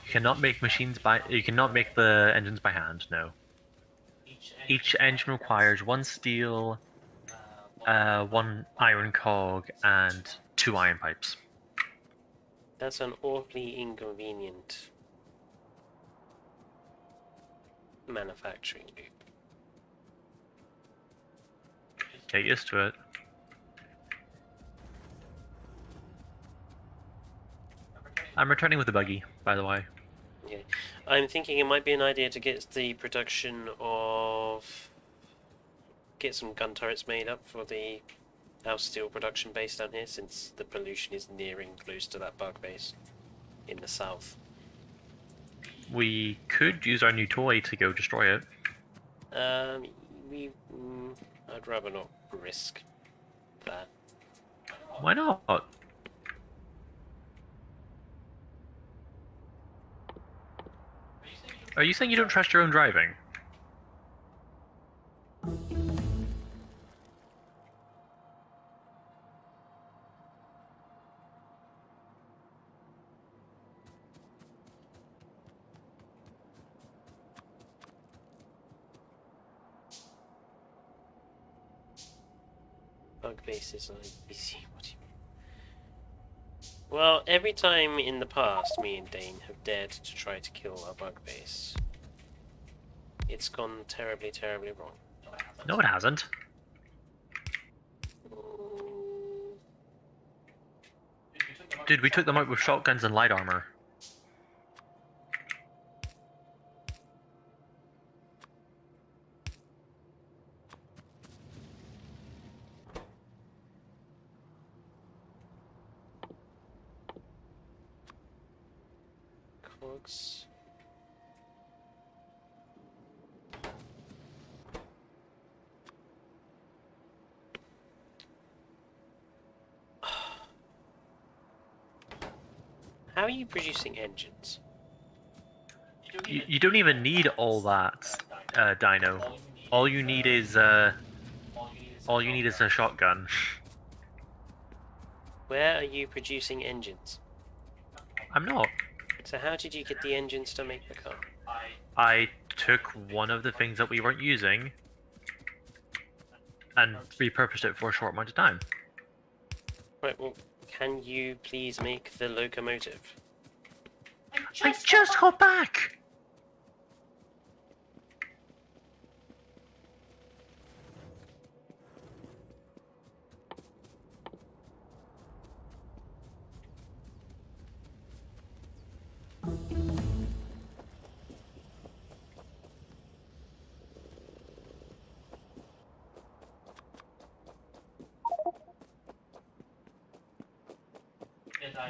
You cannot make you cannot make the engines by hand, no. Each engine requires 1 steel, 1 iron cog, and 2 iron pipes. That's an awfully inconvenient manufacturing loop. Get used to it. I'm returning with the buggy, by the way. Okay. I'm thinking it might be an idea to get the production of... get some gun turrets made up for the our steel production base down here, since the pollution is nearing close to that bug base in the south. We could use our new toy to go destroy it. I'd rather not risk that. Why not? Are you saying you don't trust your own driving? Bug bases are easy. What do you mean? Well, every time in the past me and Dane have dared to try to kill our bug base, it's gone terribly, terribly wrong. No, it hasn't. Dude, we took them out with shotguns and light armor. Cogs. How are you producing engines? You don't even need all that, Dino. All you need is a shotgun. Where are you producing engines? I'm not. So how did you get the engines to make the car? I took one of the things that we weren't using and repurposed it for a short amount of time. Right, well, can you please make the locomotive? I just got back!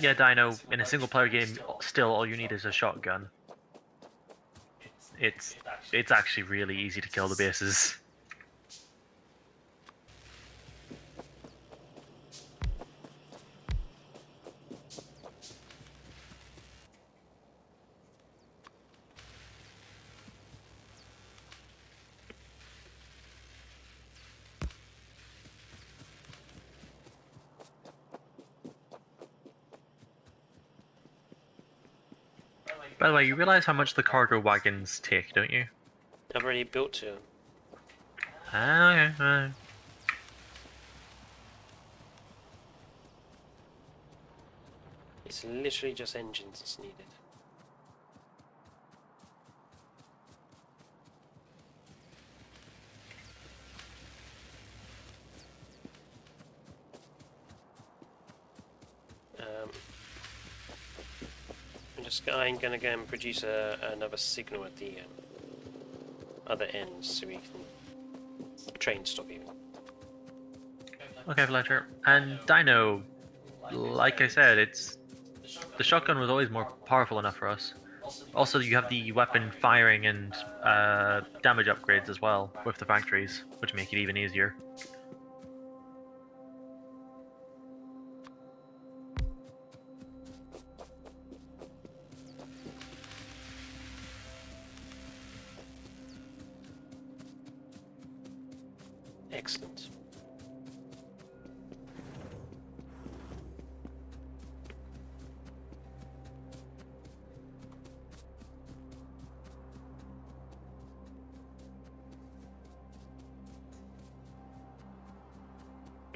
Yeah, Dino, in a single player game, still all you need is a shotgun. It's actually really easy to kill the bases. By the way, you realize how much the cargo wagons take, don't you? I've already built two. Ah, okay, alright. It's literally just engines that's needed. I'm gonna go and produce another signal at the other end so we can train stop even. Okay, Fletcher. And Dino, like I said, the shotgun was always more powerful enough for us. Also, you have the weapon firing and damage upgrades as well with the factories, which make it even easier. Excellent.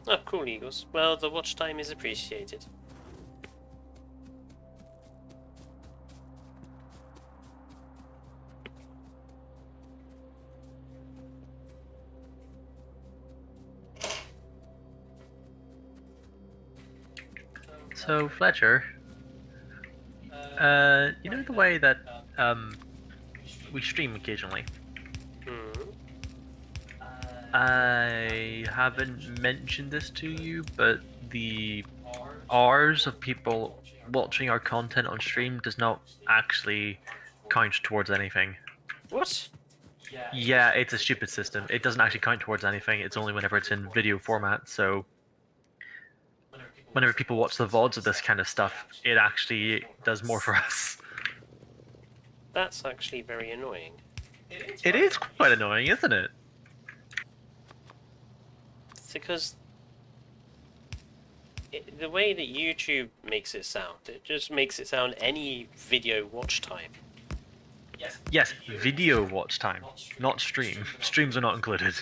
Oh, cool, Eagles. Well, the watch time is appreciated. So, Fletcher, you know the way that we stream occasionally? Hmm. I haven't mentioned this to you, but the hours of people watching our content on stream does not actually count towards anything. What? Yeah, it's a stupid system. It doesn't actually count towards anything. It's only whenever it's in video format, so whenever people watch the VODs of this kind of stuff, it actually does more for us. That's actually very annoying. It is quite annoying, isn't it? It's because the way that YouTube makes it sound, it just makes it sound any video watch time. Yes, video watch time, not stream. Streams are not included.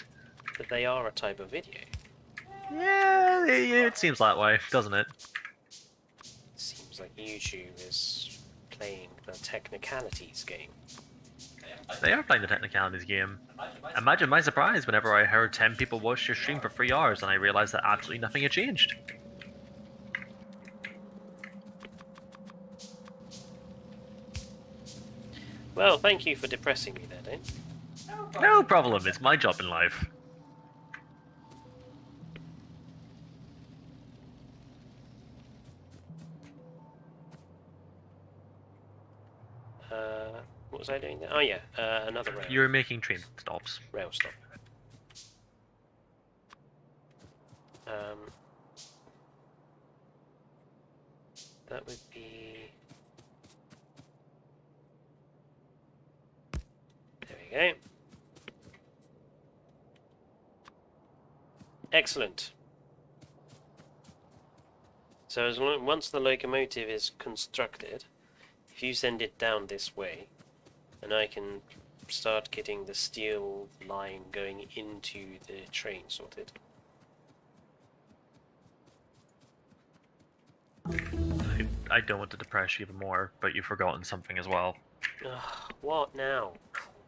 But they are a type of video. Yeah, it seems that way, doesn't it? Seems like YouTube is playing the technicalities game. They are playing the technicalities game. Imagine my surprise whenever I heard 10 people watched your stream for 3 hours and I realized that absolutely nothing had changed. Well, thank you for depressing me there, Dane. No problem, it's my job in life. What was I doing there? Oh yeah, another rail. You're making train stops. Rail stop. Um, that would be... There we go. Excellent. So once the locomotive is constructed, if you send it down this way, then I can start getting the steel line going into the train sorted. I don't want to depress you even more, but you've forgotten something as well. Ugh, what now?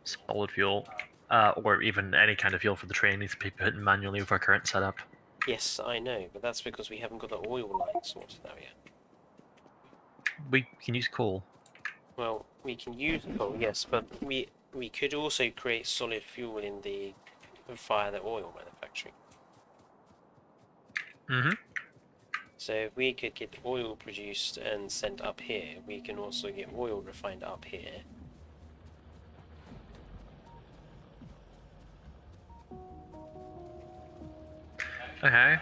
Solid fuel, or even any kind of fuel for the train needs to be put in manually with our current setup. Yes, I know, but that's because we haven't got the oil line sorted out yet. We can use coal. Well, we can use coal, yes, but we could also create solid fuel in the via the oil manufacturing. Mm-hmm. So if we could get oil produced and sent up here, we can also get oil refined up here. Okay.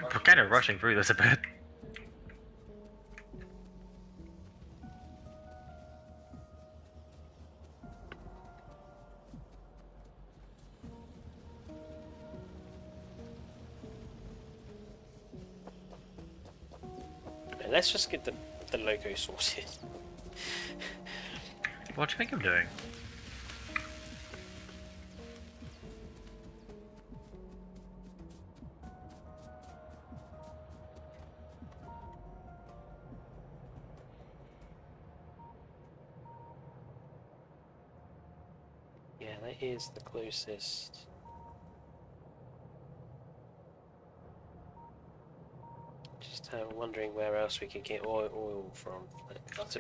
We're kind of rushing through this a bit. Okay, let's just get the logo sorted. What do you think I'm doing? Yeah, that is the closest. Just wondering where else we could get oil from.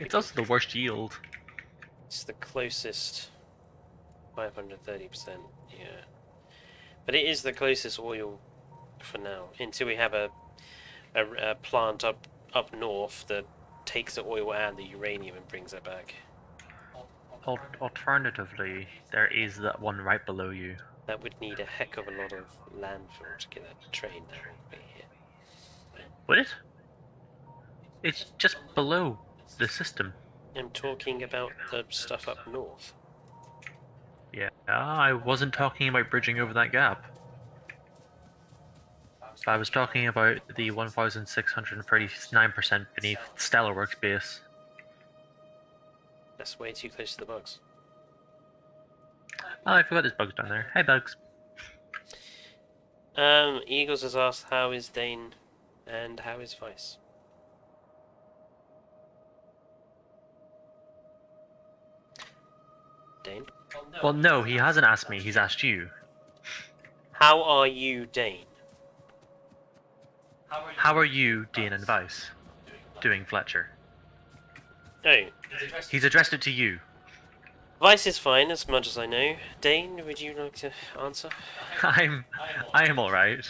It's also the worst yield. It's the closest 530%, yeah. But it is the closest oil for now, until we have a plant up north that takes the oil and the uranium and brings it back. Alternatively, there is that one right below you. That would need a heck of a lot of landfill to get a train there over here. Would it? It's just below the system. I'm talking about the stuff up north. Yeah, I wasn't talking about bridging over that gap. I was talking about the 1,639% beneath Stellar Workspace. That's way too close to the bugs. Oh, I forgot there's bugs down there. Hey, bugs. Eagles has asked how is Dane and how is Vice? Dane? Well, no, he hasn't asked me. He's asked you. How are you, Dane? How are you, Dane and Vice, doing, Fletcher? Oh, He's addressed it to you. Vice is fine, as much as I know. Dane, would you like to answer? I am all right.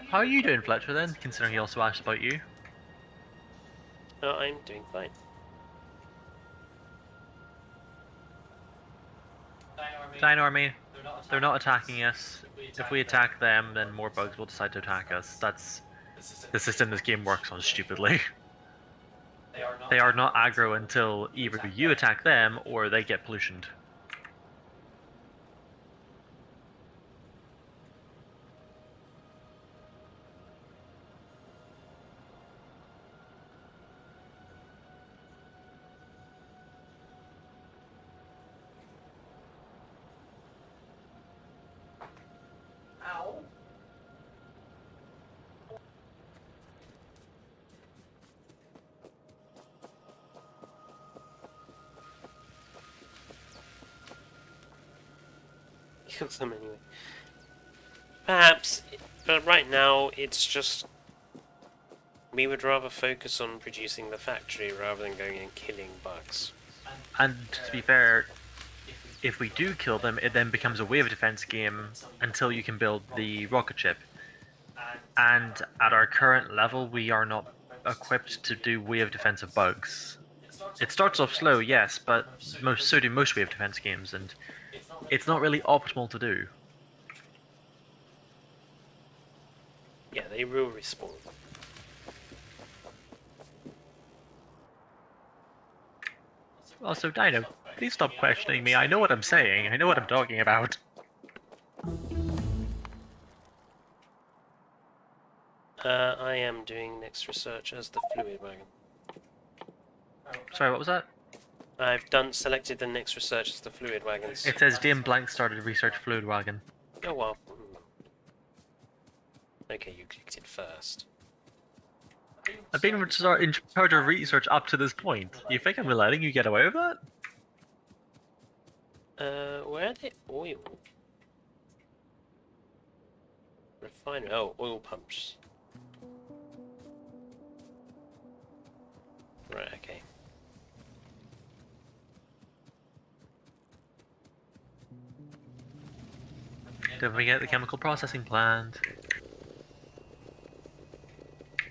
How are you doing, Fletcher? Then, considering he also asked about you. I'm doing fine. Dine Army, they're not attacking us. If we attack them, then more bugs will decide to attack us. That's the system this game works on stupidly. They are not aggro until either you attack them or they get pollutioned. Kill them anyway. Perhaps, but right now it's just we would rather focus on producing the factory rather than going and killing bugs. And to be fair, if we do kill them, it then becomes a wave defense game until you can build the rocket ship. And at our current level, we are not equipped to do wave defense of bugs. It starts off slow, yes, but so do most wave defense games, and it's not really optimal to do. Yeah, they will respawn. Also, Dino, please stop questioning me. I know what I'm saying. I know what I'm talking about. I am doing next research as the fluid wagon. Sorry, what was that? I've selected the next research as the fluid wagons. It says Dame Blank started research fluid wagon. Oh well. Okay, you clicked it first. I've been in charge of research up to this point. You think I'm letting you get away with that? Where are the oil? Refinery. Oh, oil pumps. Right, okay. Don't forget the chemical processing plant.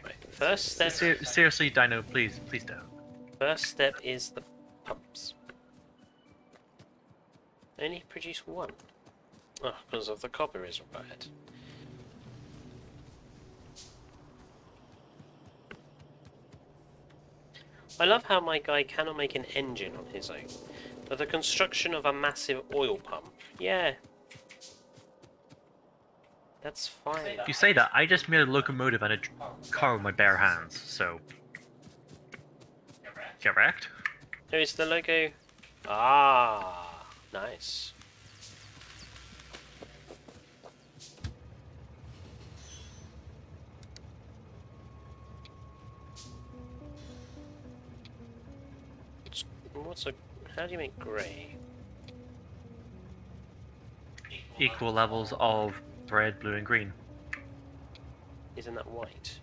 Right. First step. Seriously, Dino, please don't. First step is the pumps. Only produce one. Oh, because of the copper is required. I love how my guy cannot make an engine on his own, but the construction of a massive oil pump, yeah. That's fine. You say that, I just made a locomotive and a car with my bare hands, so... Correct? Oh, is the logo... Ah, nice. What's a... How do you make grey? Equal levels of red, blue, and green. Isn't that white?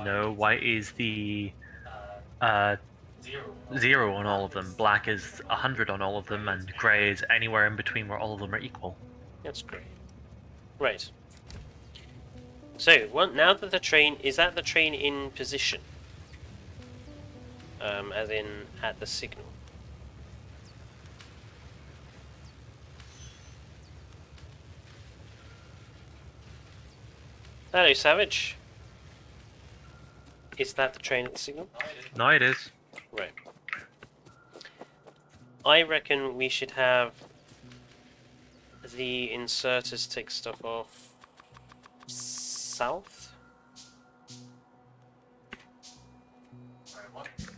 No, white is the... 0 on all of them, black is 100 on all of them, and grey is anywhere in between where all of them are equal. That's great. Right. So, now that the train... Is that the train in position? As in, at the signal. Hello, Savage. Is that the train at the signal? No, it is. Right. I reckon we should have the inserters take stuff off south.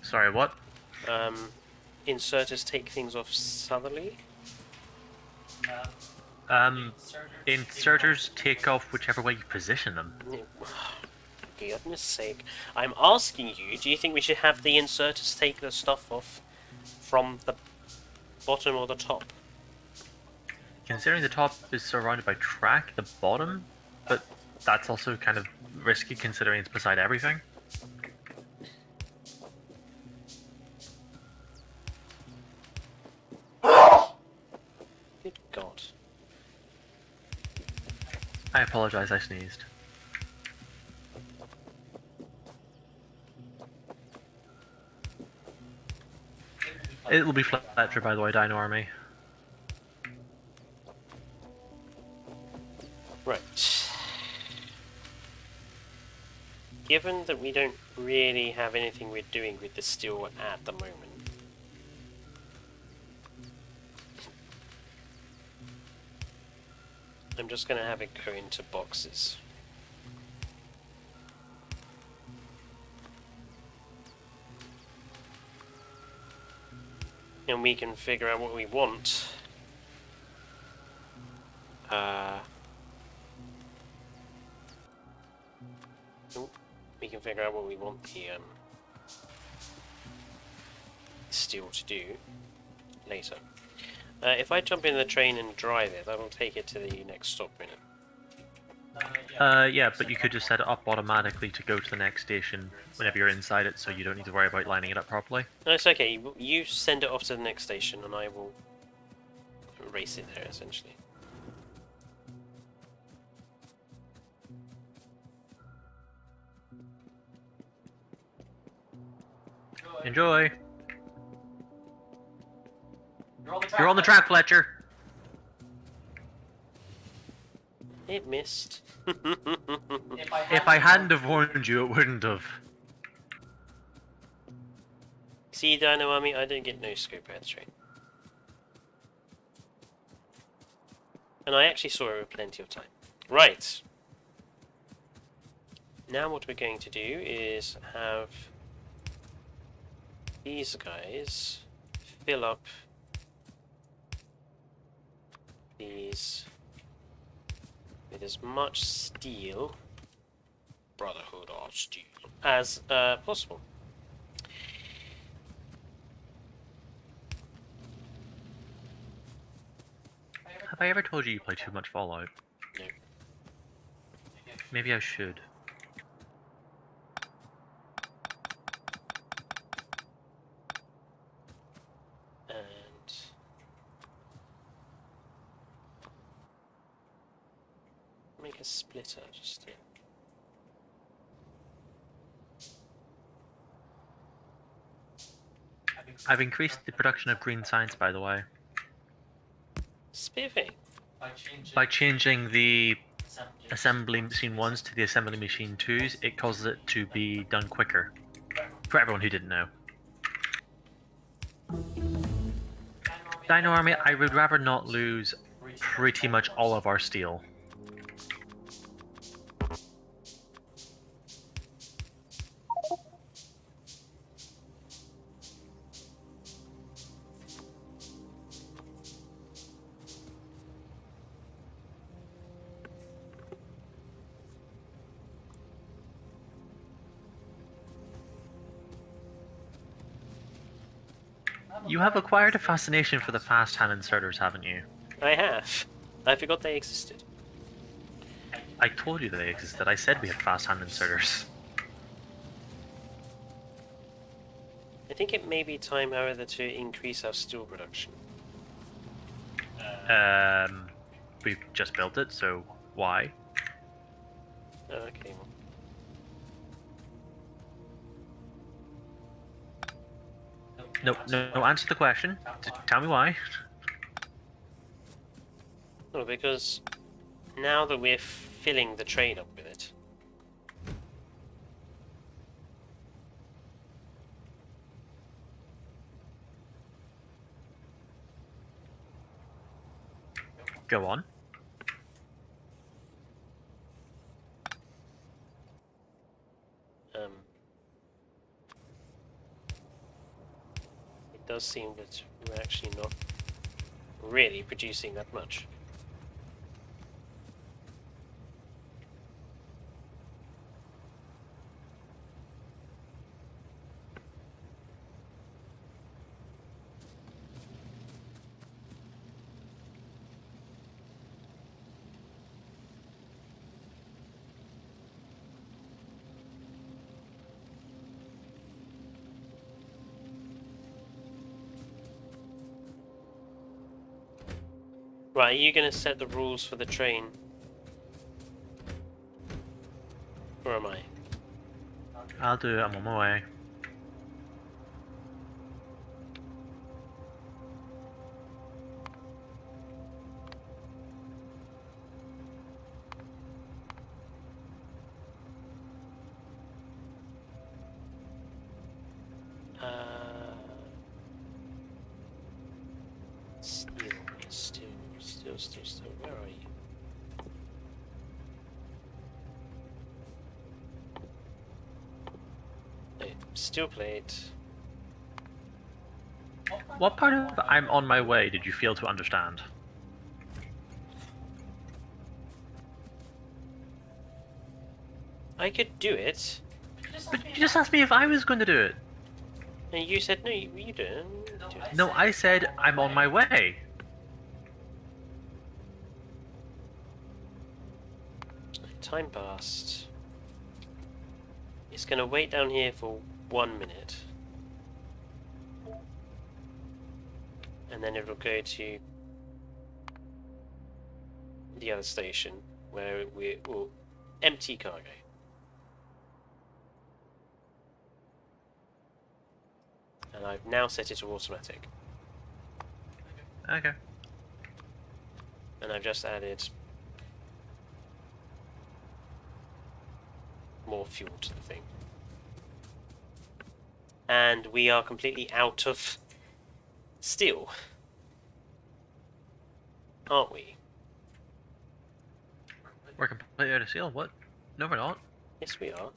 Sorry, what? Inserters take things off southerly. Inserters take off whichever way you position them. Goodness sake. I'm asking you, do you think we should have the inserters take the stuff off from the bottom or the top? Considering the top is surrounded by track, the bottom, but that's also kind of risky considering it's beside everything. Good God. I apologize, I sneezed. It will be Fletcher, by the way, Dino Army. Right. Given that we don't really have anything we're doing with the steel at the moment, I'm just going to have it go into boxes. And we can figure out what we want. We can figure out what we want the steel to do later. If I jump in the train and drive it, that'll take it to the next stop, won't it? Yeah, but you could just set it up automatically to go to the next station whenever you're inside it, so you don't need to worry about lining it up properly. No, it's okay. You send it off to the next station, and I will race it there, essentially. Enjoy! You're on the track, Fletcher! It missed. If I hadn't have warned you, it wouldn't have. See, Dino Army, I don't get no scope out of the train. And I actually saw it with plenty of time. Right. Now what we're going to do is have these guys fill up these with as much steel, Brotherhood of Steel, as possible. Have I ever told you play too much Fallout? No. Maybe I should. And make a splitter just here. I've increased the production of green science, by the way. Spiffy. By changing the assembly machine 1s to the assembly machine 2s, it causes it to be done quicker. For everyone who didn't know. Dino Army, I would rather not lose pretty much all of our steel. You have acquired a fascination for the fast hand inserters, haven't you? I have. I forgot they existed. I told you they existed. I said we had fast hand inserters. I think it may be time, however, to increase our steel production. We've just built it, so why? Okay. Well. No, answer the question. Tell me why. No, because now that we're filling the train up with it. Go on. It does seem that we're actually not really producing that much. Right, are you going to set the rules for the train? Or am I? I'll do it. I'm on my way. Still. Where are you? Hey, steel plate. What part of I'm on my way did you fail to understand? I could do it. But you just asked me if I was going to do it. And you said no, you didn't. Do it. No, I said I'm on my way. time passed. It's going to wait down here for 1 minute. And then it'll go to the other station where we will empty cargo. And I've now set it to automatic. Okay. And I've just added more fuel to the thing. And we are completely out of steel. Aren't we? We're completely out of steel. What? No, we're not. Yes, we are.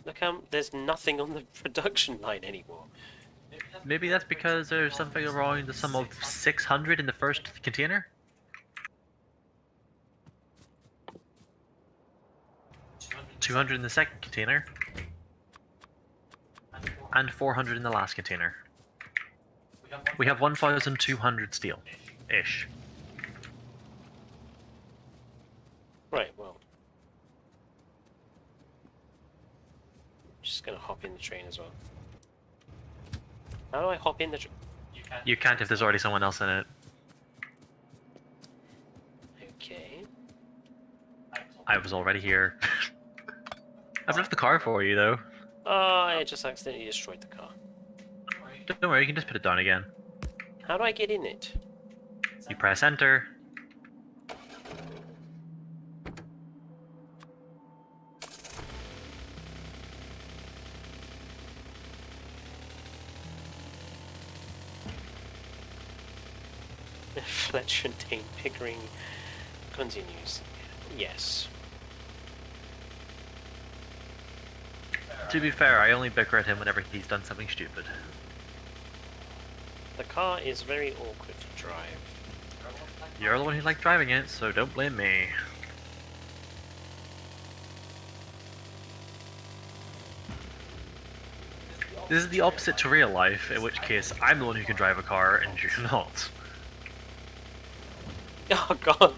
Look how there's nothing on the production line anymore. Maybe that's because there's something around the sum of 600 in the first container? $200 in the second container, and 400 in the last container. We have 1,200 steel-ish. Right, well. Just gonna hop in the train as well. How do I hop in the train? You can't if there's already someone else in it. Okay. I was already here. I've left the car for you, though. Oh, I just accidentally destroyed the car. Don't worry, you can just put it down again. How do I get in it? You press enter. Fletcher and Dane Pickering continues. Yes. To be fair, I only bicker at him whenever he's done something stupid. The car is very awkward to drive. You're the one who likes driving it, so don't blame me. This is the opposite to real life, in which case I'm the one who can drive a car and you're not. Oh god!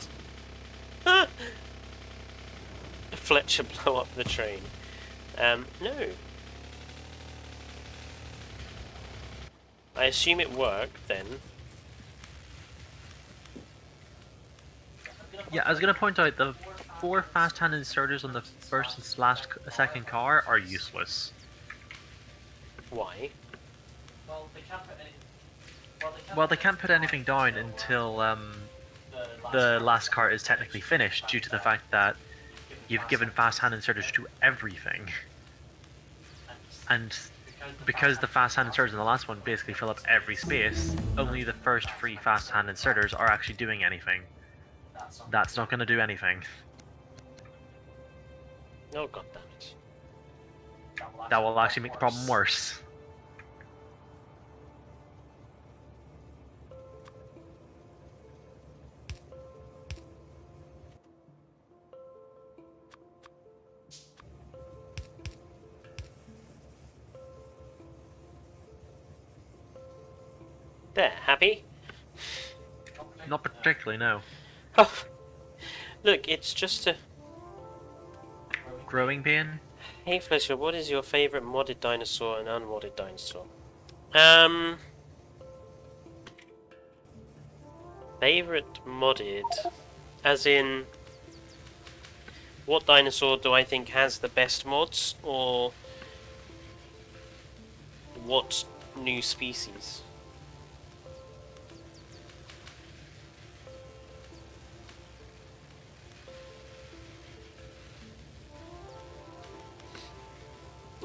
Fletcher blow up the train. No. I assume it worked then. Yeah, I was gonna point out the 4 fast-hand inserters on the first and second car are useless. Why? Well, they can't put anything down until the last car is technically finished, due to the fact that you've given fast-hand inserters to everything. And because the fast-hand inserters in the last one basically fill up every space, only the first 3 fast-hand inserters are actually doing anything. That's not going to do anything. Oh god damn it. That will actually make the problem worse. There, happy? Not particularly, no. Oh, look, it's just a... Growing pain? Hey Fletcher, what is your favourite modded dinosaur and unmodded dinosaur? Favourite modded, as in, what dinosaur do I think has the best mods, or what new species?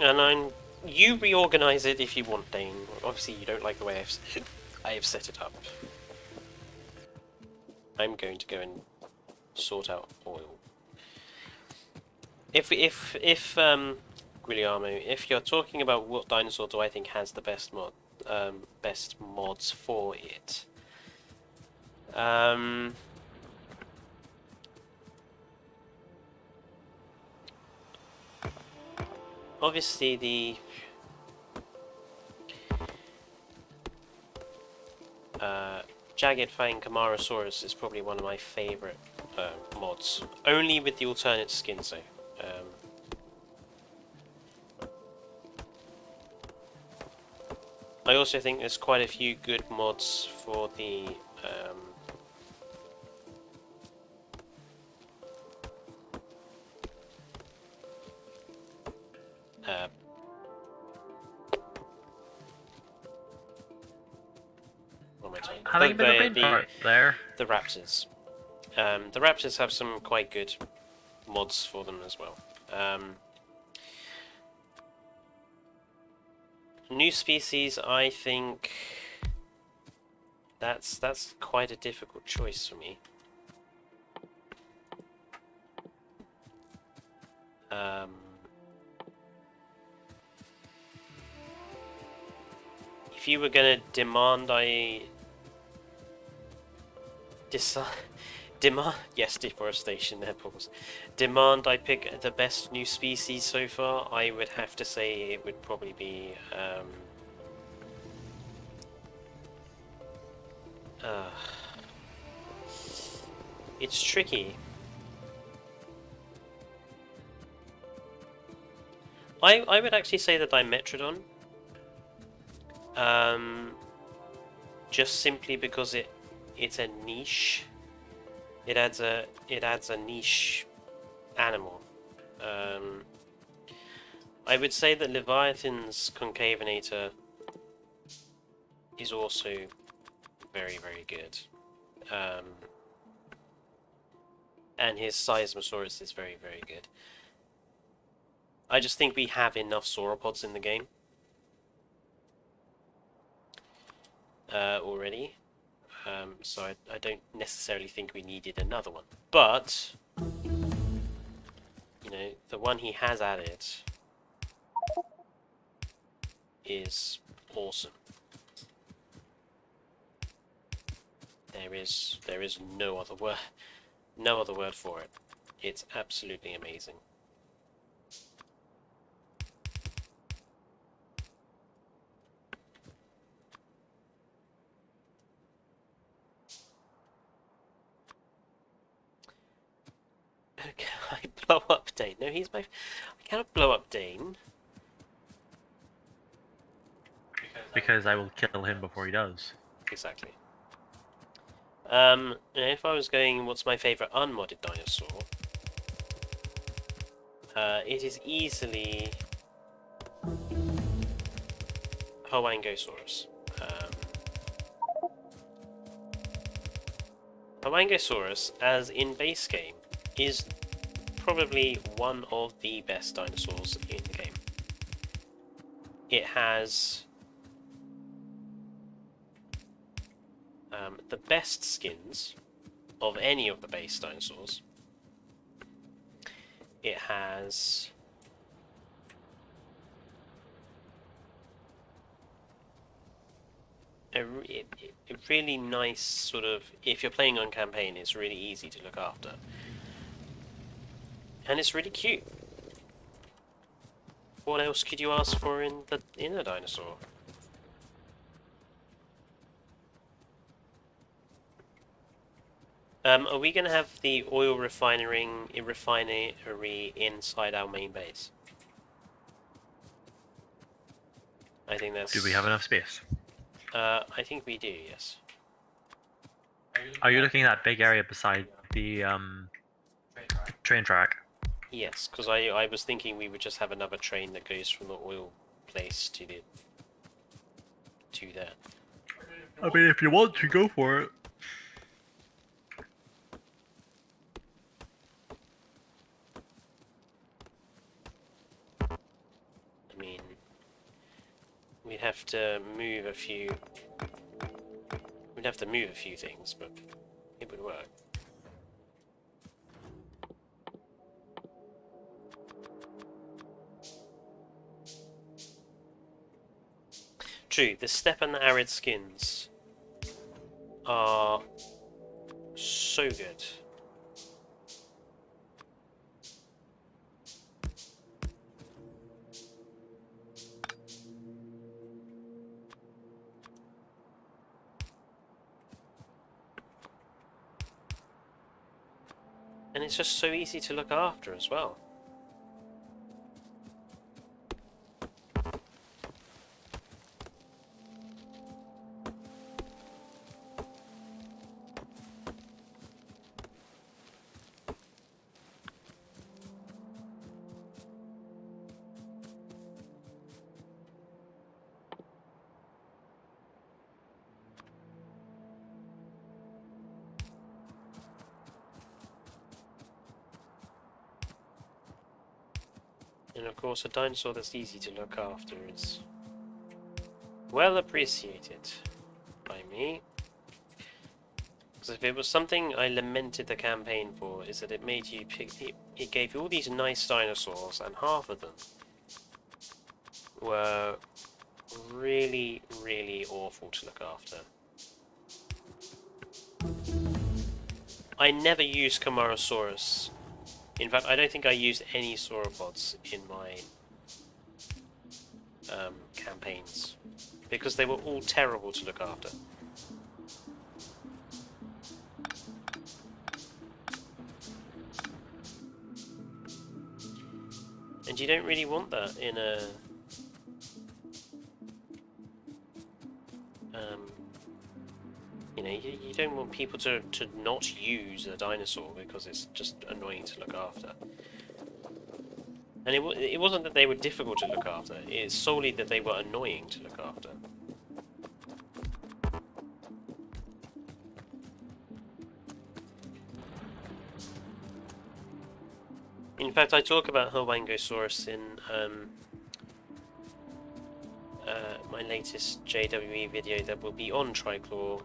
And you reorganize it if you want, Dane. Obviously, you don't like the way I have set it up. I'm going to go and sort out oil. If Guglielmo, if you're talking about what dinosaur do I think has the best mods for it, obviously the Jagged Fang Camarasaurus is probably one of my favourite mods. Only with the alternate skins though. I also think there's quite a few good mods for the what am I talking? Having a bit of brain fart there. The Raptors. The Raptors have some quite good mods for them as well. New species, I think that's quite a difficult choice for me. If you were gonna demand yes, deforestation there, pause. Demand I pick the best new species so far, I would have to say it would probably be it's tricky. I would actually say that Dimetrodon. Just simply because it's a niche. It adds a niche animal. I would say that Leviathan's Concavinator is also very, very good. And his Seismosaurus is very, very good. I just think we have enough sauropods in the game already. So I don't necessarily think we needed another one. But, you know, the one he has added is awesome. There is no other word for it. It's absolutely amazing. Can I blow up Dane? No, he's my... I cannot blow up Dane. Because I will kill him before he does. Exactly. If I was going, what's my favourite unmodded dinosaur? It is easily... Hoangosaurus. Hoangosaurus, as in base game, is probably one of the best dinosaurs in the game. It has the best skins of any of the base dinosaurs. It has a really nice sort of, if you're playing on campaign, it's really easy to look after. And it's really cute. What else could you ask for in a dinosaur? Are we going to have the oil refinery inside our main base? I think that's... Do we have enough space? I think we do, yes. Are you looking at that big area beside the train track? Yes, because I was thinking we would just have another train that goes from the oil place to there. I mean, if you want to, go for it. I mean, we'd have to move a few... We'd have to move a few things, but it would work. True, the steppe and the arid skins are so good. And it's just so easy to look after as well. And of course, a dinosaur that's easy to look after is well appreciated by me. Because if it was something I lamented the campaign for, is that it made you pick. It gave you all these nice dinosaurs, and half of them were really, really awful to look after. I never used Camarasaurus. In fact, I don't think I used any sauropods in my campaigns, because they were all terrible to look after. And you don't really want that in a you know, you don't want people to not use a dinosaur because it's just annoying to look after. And it wasn't that they were difficult to look after, it's solely that they were annoying to look after. In fact, I talk about Huwangosaurus in my latest JWE video that will be on Triclaw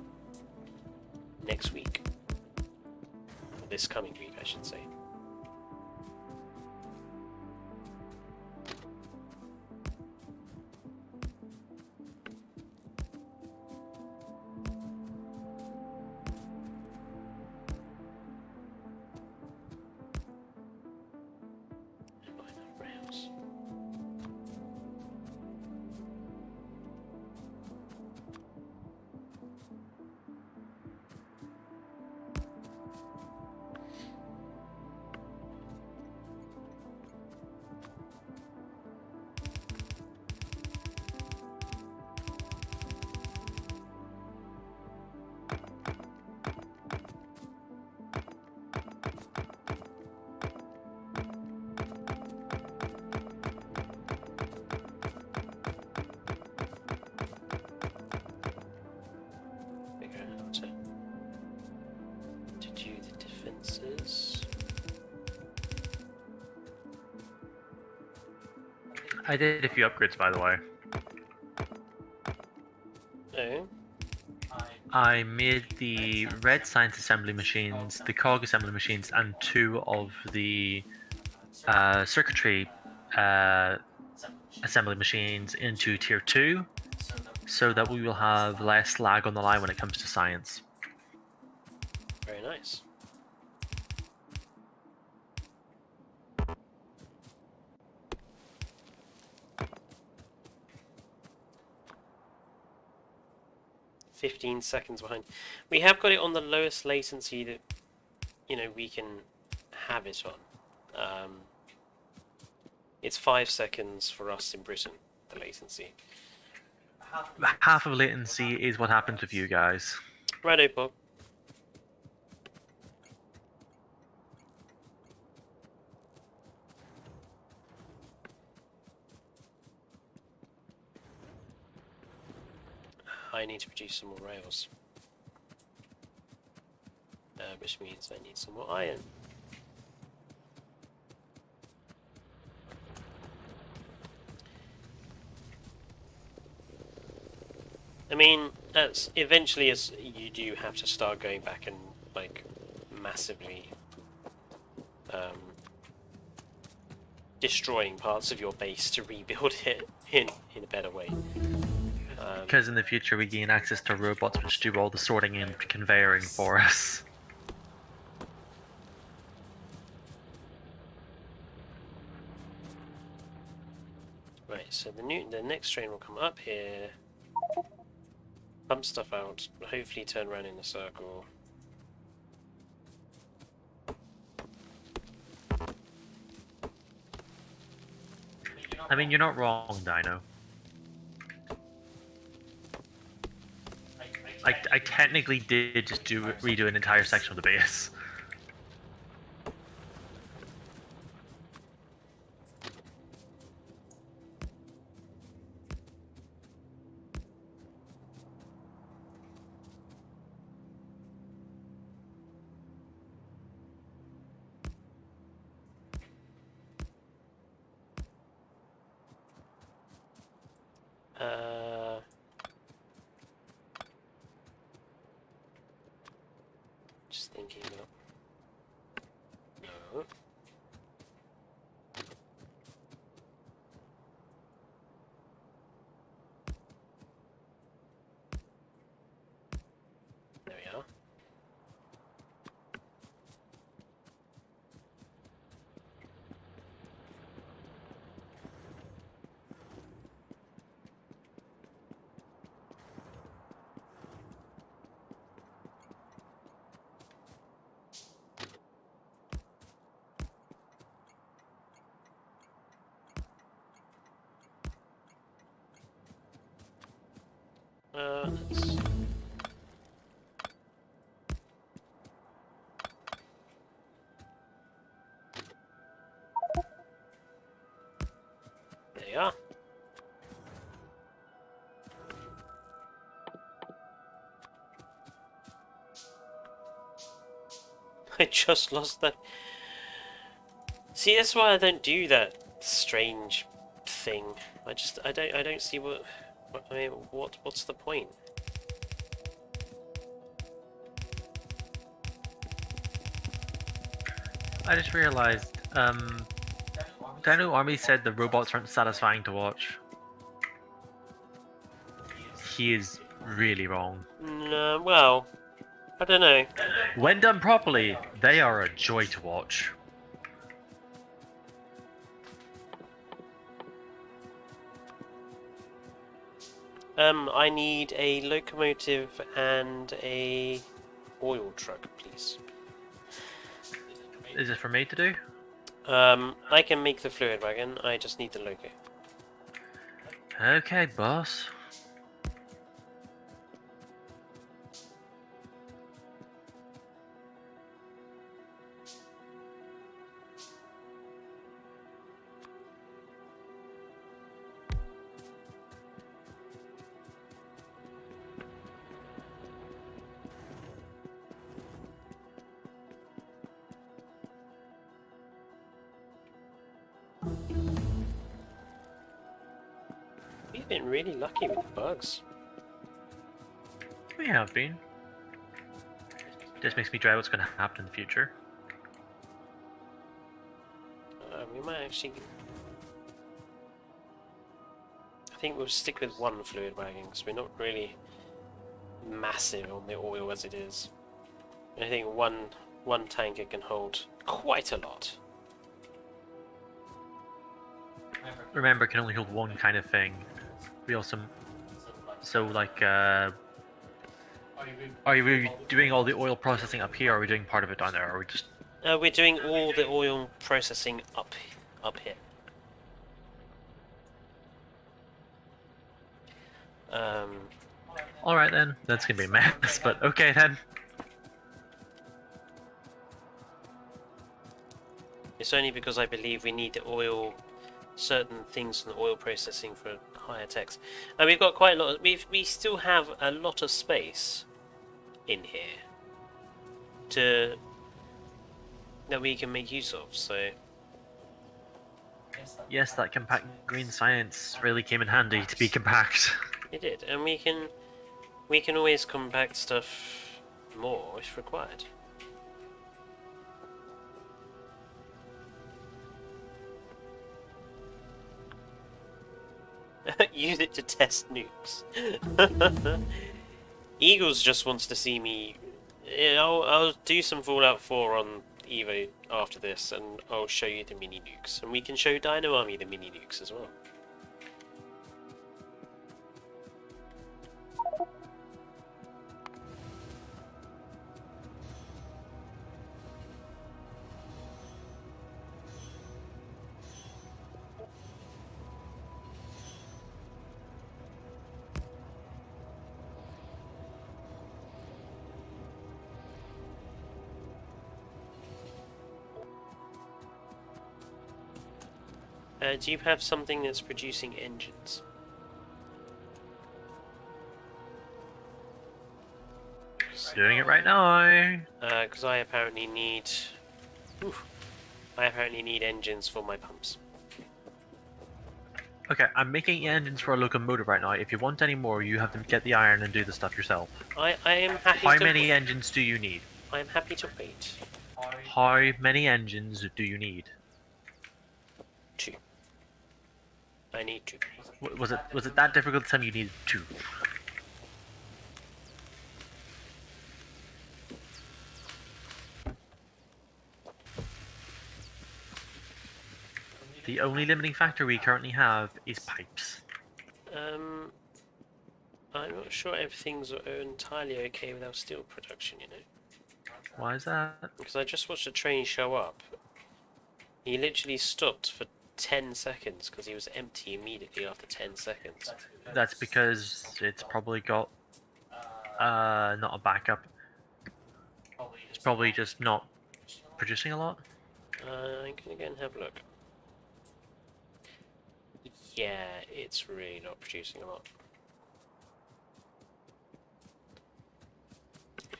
next week. This coming week, I should say. I did a few upgrades, by the way. Oh. I made the red science assembly machines, the cog assembly machines, and 2 of the circuitry assembly machines into tier 2, so that we will have less lag on the line when it comes to science. Very nice. "15 seconds behind." We have got it on the lowest latency that, you know, we can have it on. It's 5 seconds for us in Britain, the latency. Half of latency is what happens with you guys. Righto, Bob. I need to produce some more rails. Which means I need some more iron. I mean, that's eventually, as you do have to start going back and like massively destroying parts of your base to rebuild it in a better way. Because in the future we gain access to robots which do all the sorting and conveying for us. Right, so the next train will come up here, pump stuff out, hopefully turn around in a circle. I mean, you're not wrong, Dino. I technically did just redo an entire section of the base. Just thinking about. No. There we are. Let's... There you are. I just lost that. See, that's why I don't do that strange thing. I don't see what's the point? I just realized, Dino Army said the robots aren't satisfying to watch. He is really wrong. No, well, I don't know. When done properly, they are a joy to watch. I need a locomotive and a oil truck, please. Is it for me to do? I can make the fluid wagon, I just need the loco. Okay, boss. We've been really lucky with the bugs. We have been. This makes me dread what's going to happen in the future. We might actually... I think we'll stick with one fluid wagon, because we're not really massive on the oil as it is. I think one tanker can hold quite a lot. Remember, it can only hold one kind of thing. We also... So, like, are we doing all the oil processing up here, or are we doing part of it down there, or are we just... We're doing all the oil processing up here. Alright then, that's gonna be a mess, but okay then. It's only because I believe we need the oil, certain things from the oil processing for higher techs. And we've got quite a lot. We still have a lot of space in here that we can make use of. So Yes, that compact green science really came in handy to be compact. it did, and we can always compact stuff more if required. Use it to test nukes. Eagles just wants to see me. I'll do some Fallout 4 on Evo after this, and I'll show you the mini nukes, and we can show Dino Army the mini nukes as well. Do you have something that's producing engines? Doing it right now. Because I apparently need... Oof, I apparently need engines for my pumps. Okay, I'm making engines for a locomotive right now. If you want any more, you have to get the iron and do the stuff yourself. I am happy How to... many engines do you need? I am happy to wait. How many engines do you need? 2. I need 2. Was it that difficult to tell me you needed 2? The only limiting factor we currently have is pipes. I'm not sure everything's entirely okay with our steel production, you know. Why is that? Because I just watched a train show up. He literally stopped for 10 seconds because he was empty immediately after 10 seconds. That's because it's probably got not a backup. It's probably just not producing a lot. I'm gonna go and have a look. Yeah, it's really not producing a lot.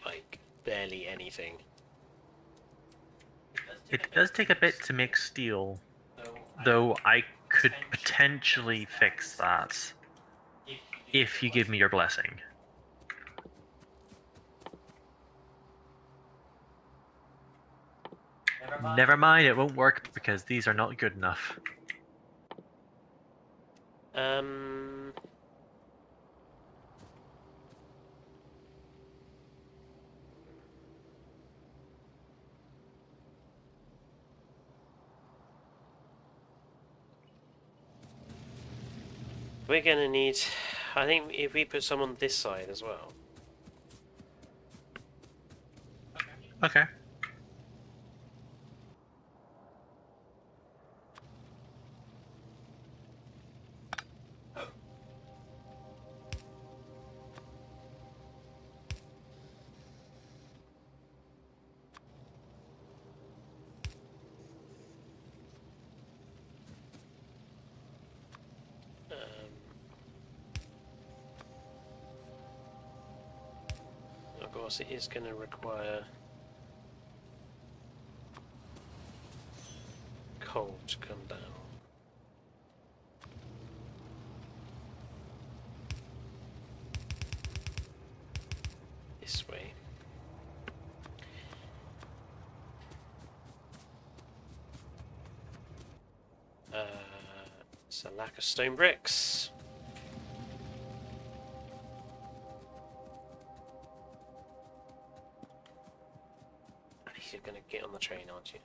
Like, barely anything. It does take a bit to make steel, though I could potentially fix that if you give me your blessing. Never mind, it won't work because these are not good enough. We're gonna need... I think if we put some on this side as well. Okay. Of course, it is going to require coal to come down. This way. It's a lack of stone bricks. You're going to get on the train, aren't you?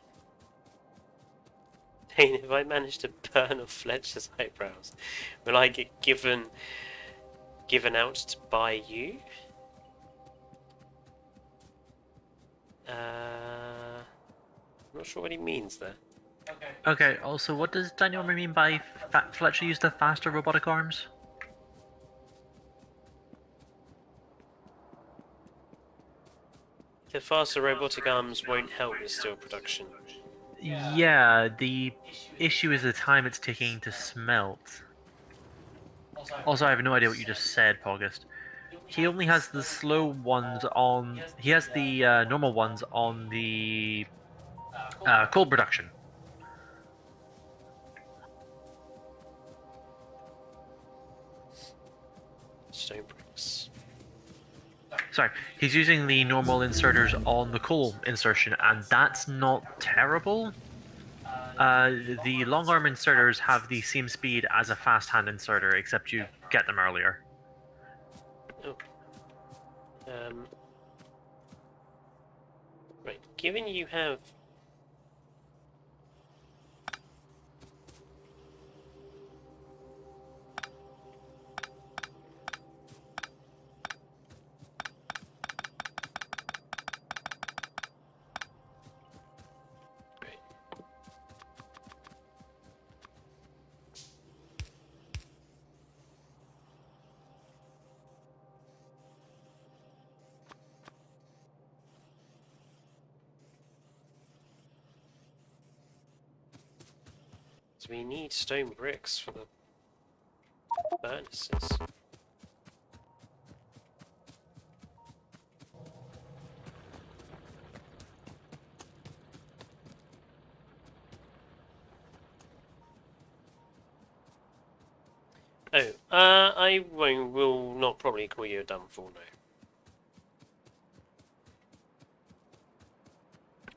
Dane, if I manage to burn or Fletcher's eyebrows, will I get given out to by you? I'm not sure what he means there. Okay, also, what does Daniel mean by Fletcher used the faster robotic arms? The faster robotic arms won't help with steel production. Yeah, the issue is the time it's taking to smelt. Also, I have no idea what you just said, August. He only has the slow ones on... He has the normal ones on the coal production. Stone bricks. Sorry, he's using the normal inserters on the coal insertion, and that's not terrible. The long arm inserters have the same speed as a fast hand inserter, except you get them earlier. Oh. Right, given you have... we need stone bricks for the furnaces. Oh, I will not probably call you a dumb fool, no.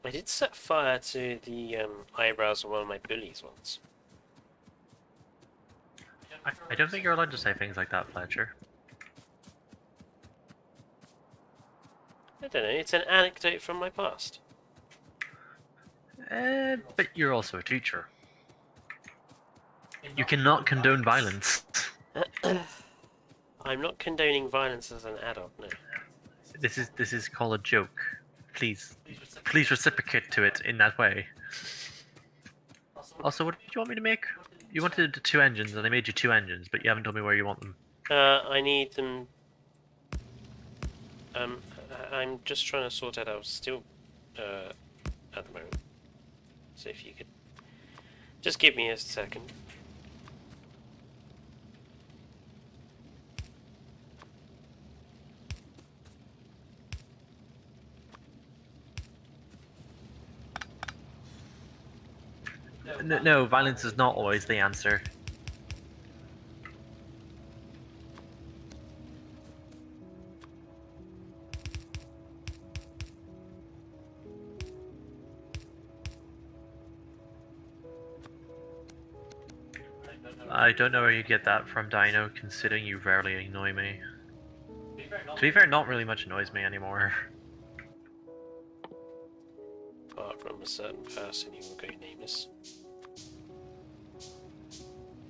I did set fire to the eyebrows of one of my bullies once. I don't think you're allowed to say things like that, Fletcher. I don't know, it's an anecdote from my past. But you're also a teacher. You cannot condone violence. I'm not condoning violence as an adult, no. This is called a joke. Please reciprocate to it in that way. Also, what did you want me to make? You wanted 2 engines, and I made you 2 engines, but you haven't told me where you want them. I need them... I'm just trying to sort out our steel at the moment. So if you could just give me a second. No, violence is not always the answer. I don't know where you get that from, Dino, considering you rarely annoy me. To be fair, not really much annoys me anymore. Apart from a certain person who will go nameless.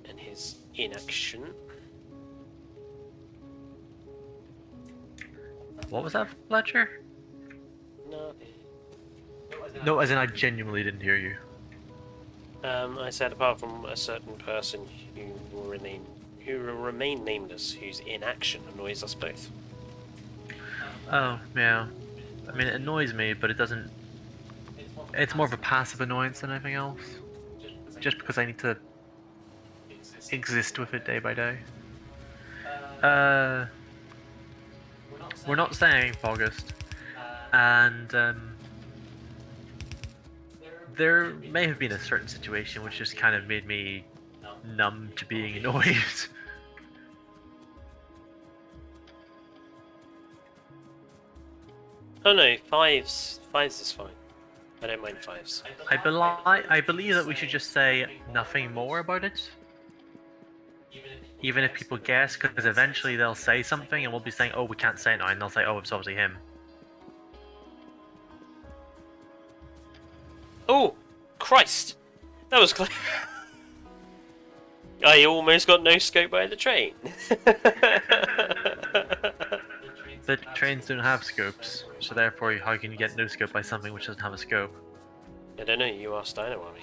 And his inaction. What was that, Fletcher? Nothing. No, as in I genuinely didn't hear you. I said apart from a certain person who will remain nameless, whose inaction annoys us both. Oh, yeah. I mean, it annoys me, but it doesn't... It's more of a passive annoyance than anything else. Just because I need to exist with it day by day. We're not staying for August. And, there may have been a certain situation which just kind of made me numb to being annoyed. Oh no, fives is fine. I don't mind fives. I believe that we should just say nothing more about it. Even if people guess, because eventually they'll say something and we'll be saying, oh, we can't say it now, and they'll say, oh, it's obviously him. Oh! Christ! That was close. I almost got no scope by the train. But trains don't have scopes, so therefore how can you get no scope by something which doesn't have a scope? I don't know, you asked Dynamo.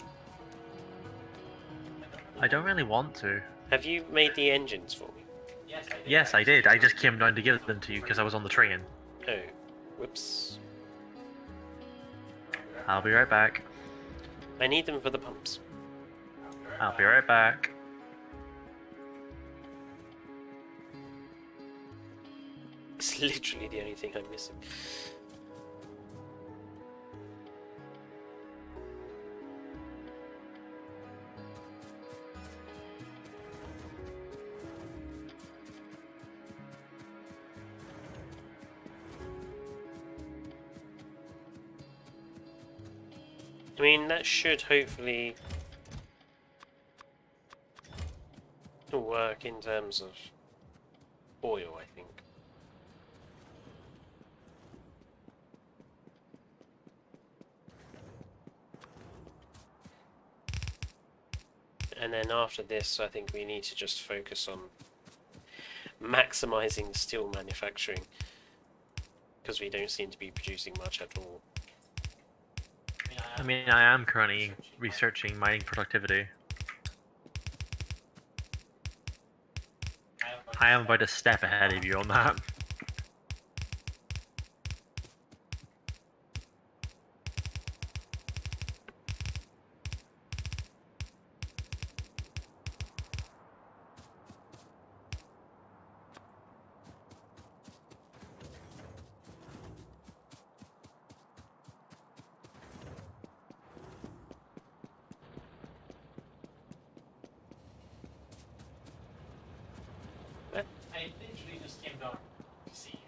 I don't really want to. Have you made the engines for me? Yes, I did. I just came down to give them to you because I was on the train. Oh, whoops. I'll be right back. I need them for the pumps. I'll be right back. It's literally the only thing I'm missing. I mean, that should hopefully work in terms of oil, I think. And then after this, I think we need to just focus on maximizing steel manufacturing, because we don't seem to be producing much at all. I mean, I am currently researching mining productivity. I am about a step ahead of you on that. I literally just came down to see you.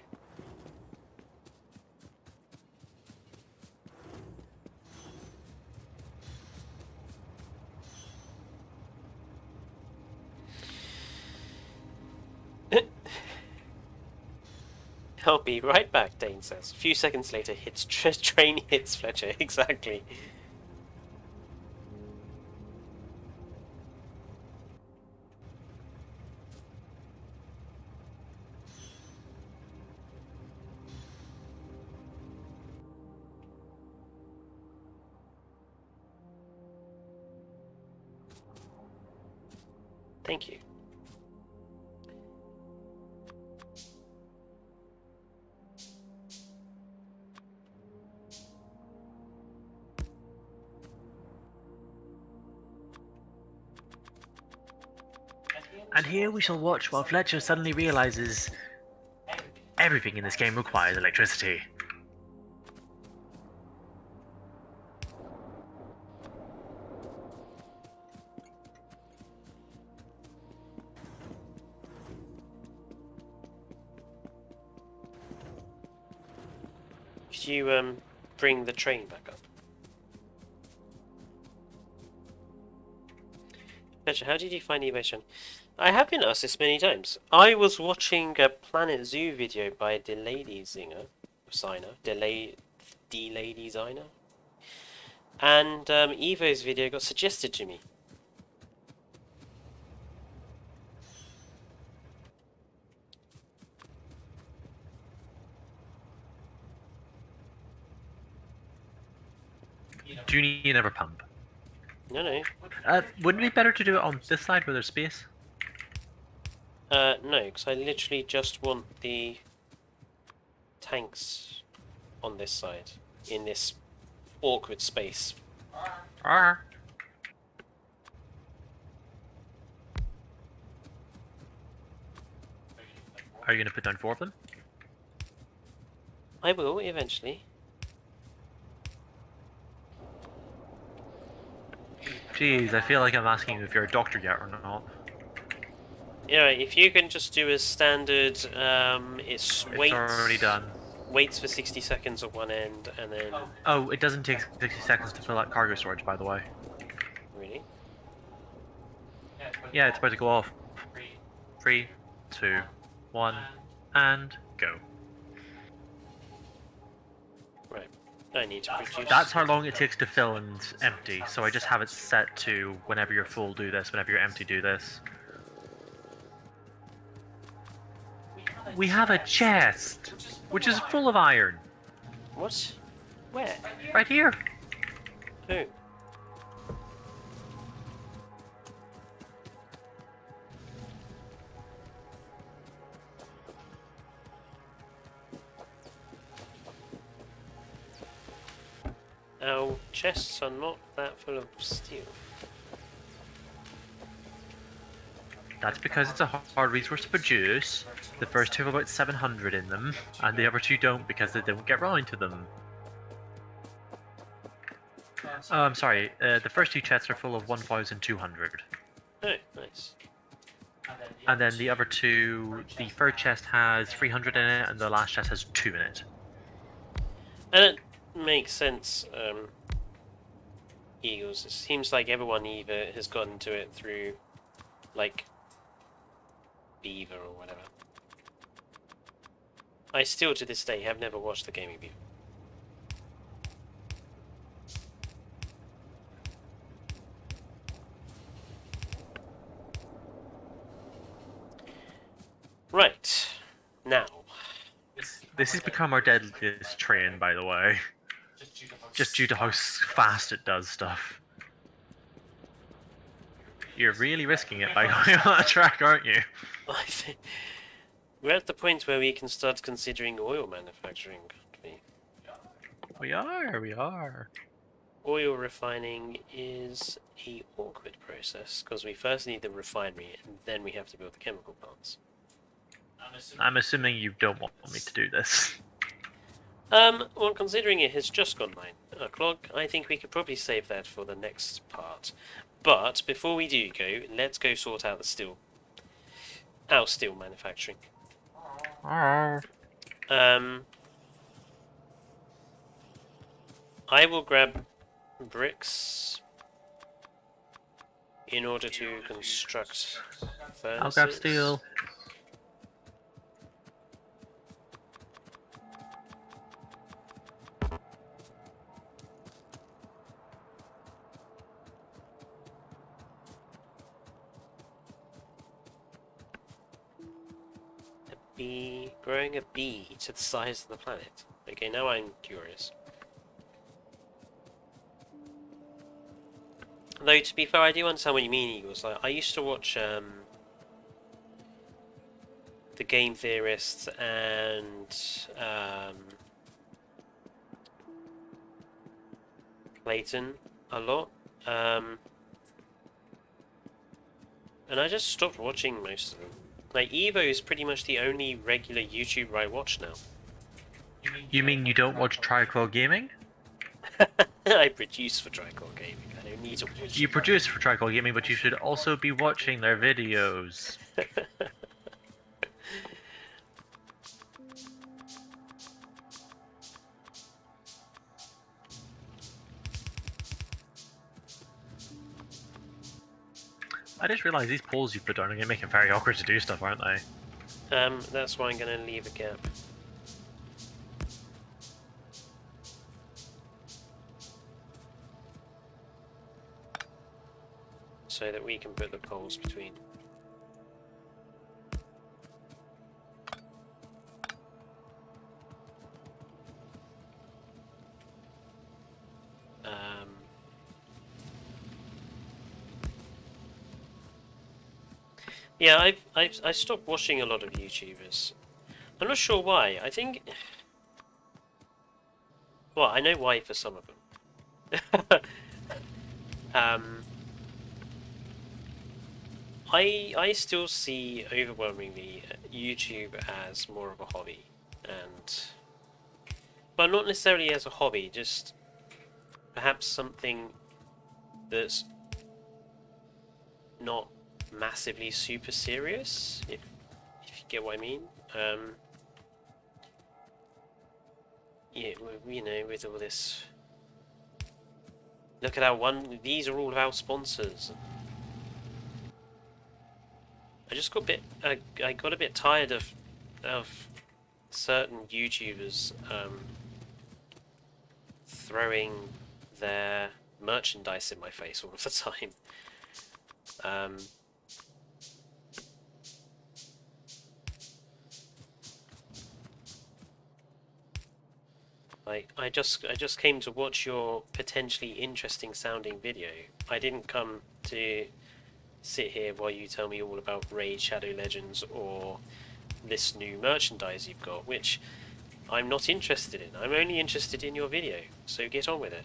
I'll be right back, Dane says. A few seconds later, train hits Fletcher. Exactly. Thank you. And here we shall watch while Fletcher suddenly realizes everything in this game requires electricity. Could you bring the train back up? Fletcher, how did you find the evasion? I have been asked this many times. I was watching a Planet Zoo video by Delady Signer, Delady Signer, and Evo's video got suggested to me. Do you need another pump? No. Wouldn't it be better to do it on this side where there's space? No, because I literally just want the tanks on this side, in this awkward space. Arr. Are you going to put down 4 of them? I will, eventually. Jeez, I feel like I'm asking you if you're a doctor yet or not. Yeah, if you can just do a standard, it's waits, already done. Waits for 60 seconds at one end, and then... Oh, it doesn't take 60 seconds to fill out cargo storage, by the way. Really? Yeah, it's about to go off. 3, 2, 1, and go. Right. I need to produce... That's how long it takes to fill and empty, so I just have it set to whenever you're full do this, whenever you're empty do this. We have a chest, which is full of iron. What? Where? Right here. Who? Our chests are not that full of steel. That's because it's a hard resource to produce. The first 2 have about 700 in them, and the other 2 don't because they don't get round to them. Oh, I'm sorry. The first 2 chests are full of 1,200. Oh, nice. And then the other 2, the third chest has 300 in it, and the last chest has 2 in it. And it makes sense, Eagles. It seems like everyone either has gotten to it through, like, Beaver or whatever. I still, to this day, have never watched the Gaming Beaver. Right. Now. This has become our deadliest train, by the way. Just due to how fast it does stuff. You're really risking it by going on a track, aren't you? I think we're at the point where we can start considering oil manufacturing, can't we? We are. Oil refining is a awkward process, because we first need the refinery, and then we have to build the chemical plants. I'm assuming you don't want me to do this. Well, considering it has just gone 9 o'clock, I think we could probably save that for the next part. But, before we do go, let's go sort out the steel Oh, steel manufacturing. Arr. I will grab bricks in order to construct furnaces. I'll grab steel. A bee, growing a bee to the size of the planet. Okay, now I'm curious. Though, to be fair, I do understand what you mean, Eagles. Like, I used to watch the Game Theorists and Clayton a lot. And I just stopped watching most of them. Like, Evo is pretty much the only regular YouTuber I watch now. You mean you don't watch Triquel Gaming? I produce for Tricore Gaming. I don't need to watch. You produce for Triquel Gaming, but you should also be watching their videos. I just realised these poles you put down are going to make it very awkward to do stuff, aren't they? That's why I'm going to leave a gap. So that we can put the poles between. Yeah, I stopped watching a lot of YouTubers. I'm not sure why. I think, well, I know why for some of them. I still see overwhelmingly YouTube as more of a hobby, and well, not necessarily as a hobby, just perhaps something that's not massively super serious, if you get what I mean. Yeah, you know, with all this, look at how these are all of our sponsors. I just got a bit, I got a bit tired of certain YouTubers throwing their merchandise in my face all of the time. I just came to watch your potentially interesting sounding video. I didn't come to sit here while you tell me all about Raid Shadow Legends or this new merchandise you've got, which I'm not interested in. I'm only interested in your video, so get on with it.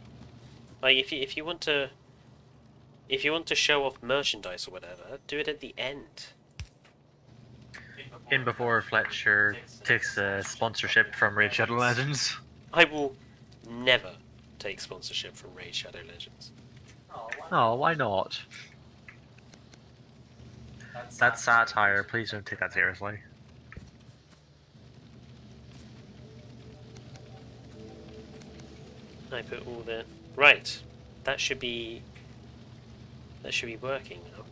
Like, if you want to show off merchandise or whatever, do it at the end. In before Fletcher takes a sponsorship from Raid Shadow Legends. I will never take sponsorship from Raid Shadow Legends. Oh, why not? That's satire. Please don't take that seriously. I put all the right. That should be working now.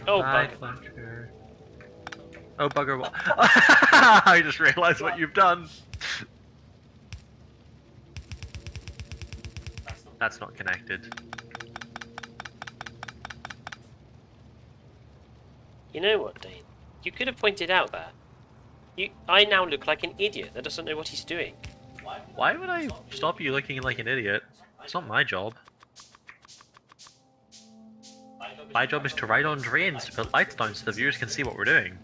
Oh, Bye, bugger. Fletcher. Oh, bugger. What? I just realised what you've done. That's not connected. You know what, Dane? You could have pointed out that. I now look like an idiot that doesn't know what he's doing. Why would I stop you looking like an idiot? It's not my job. My job is to ride on drains to put lights down so the viewers can see what we're doing.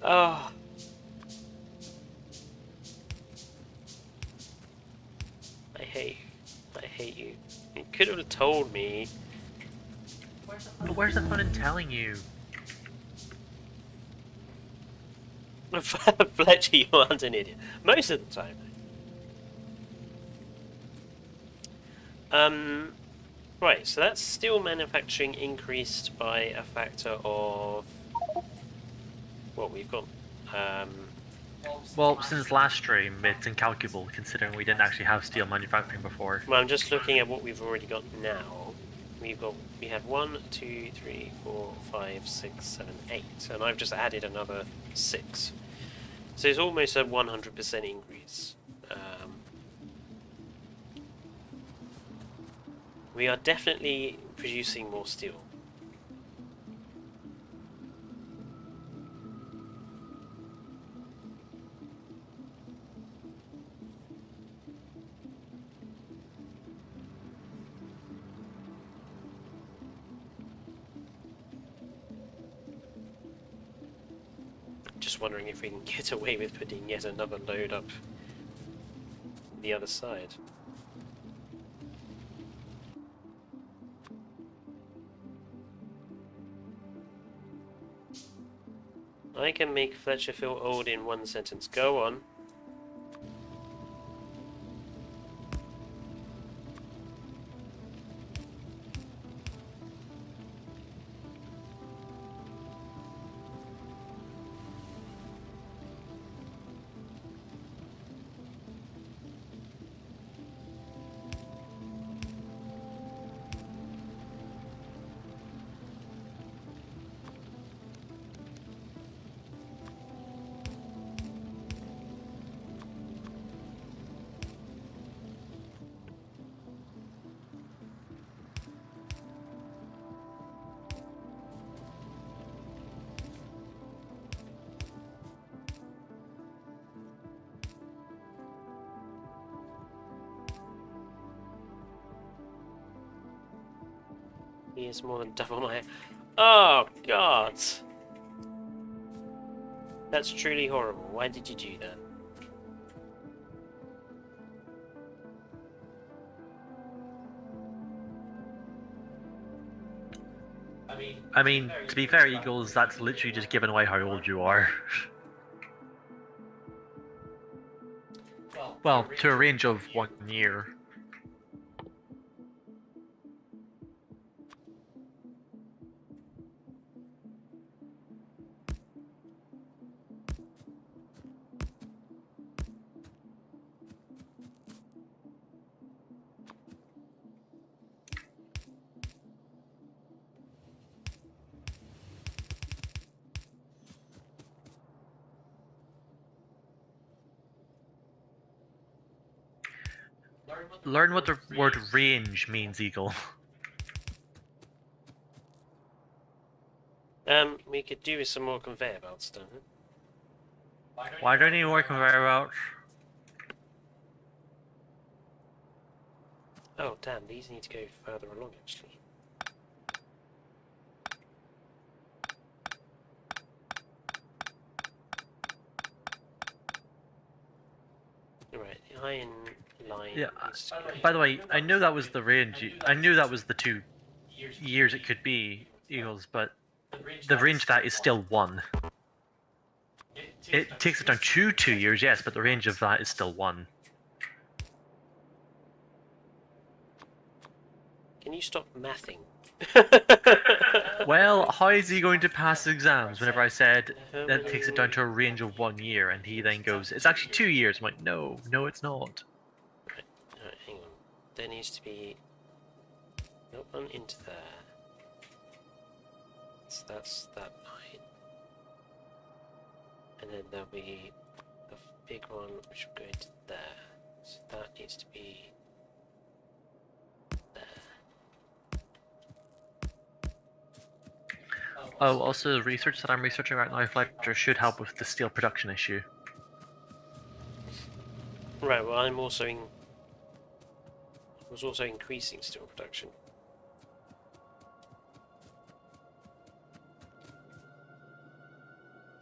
Oh. I hate you. You could have told me. But where's the fun in telling you? Fletcher, you aren't an idiot. Most of the time. Right, so that's steel manufacturing increased by a factor of... What we've got. Well, since last stream, it's incalculable considering we didn't actually have steel manufacturing before. Well, I'm just looking at what we've already got now. We had 1, 2, 3, 4, 5, 6, 7, 8, and I've just added another 6. So it's almost a 100% increase. We are definitely producing more steel. Just wondering if we can get away with putting yet another load up the other side. I can make Fletcher feel old in one sentence. Go on. He is more than double my... Oh, God! That's truly horrible. Why did you do that? I mean, to be fair, Eagles, that's literally just giving away how old you are. Well, to a range of 1 year. Learn what the word range means, Eagle. We could do with some more conveyor belts, don't we? Why don't you work conveyor belts? Oh, damn, these need to go further along, actually. Right, the iron line... Yeah. needs to go- By the way, I knew that was the range. I knew that was the 2 years it could be, Eagles, but the range of that is still 1. It takes it down to 2 years, yes, but the range of that is still 1. Can you stop mathing? Well, how is he going to pass exams whenever I said that it takes it down to a range of 1 year, and he then goes, it's actually 2 years. I'm like, no, it's not. Right, hang on. There needs to be... Not one into there. So that's that line. And then there'll be the big one which will go into there. So that needs to be there. Oh, also the research that I'm researching right now, Fletcher, should help with the steel production issue. Right, well I'm also was also increasing steel production.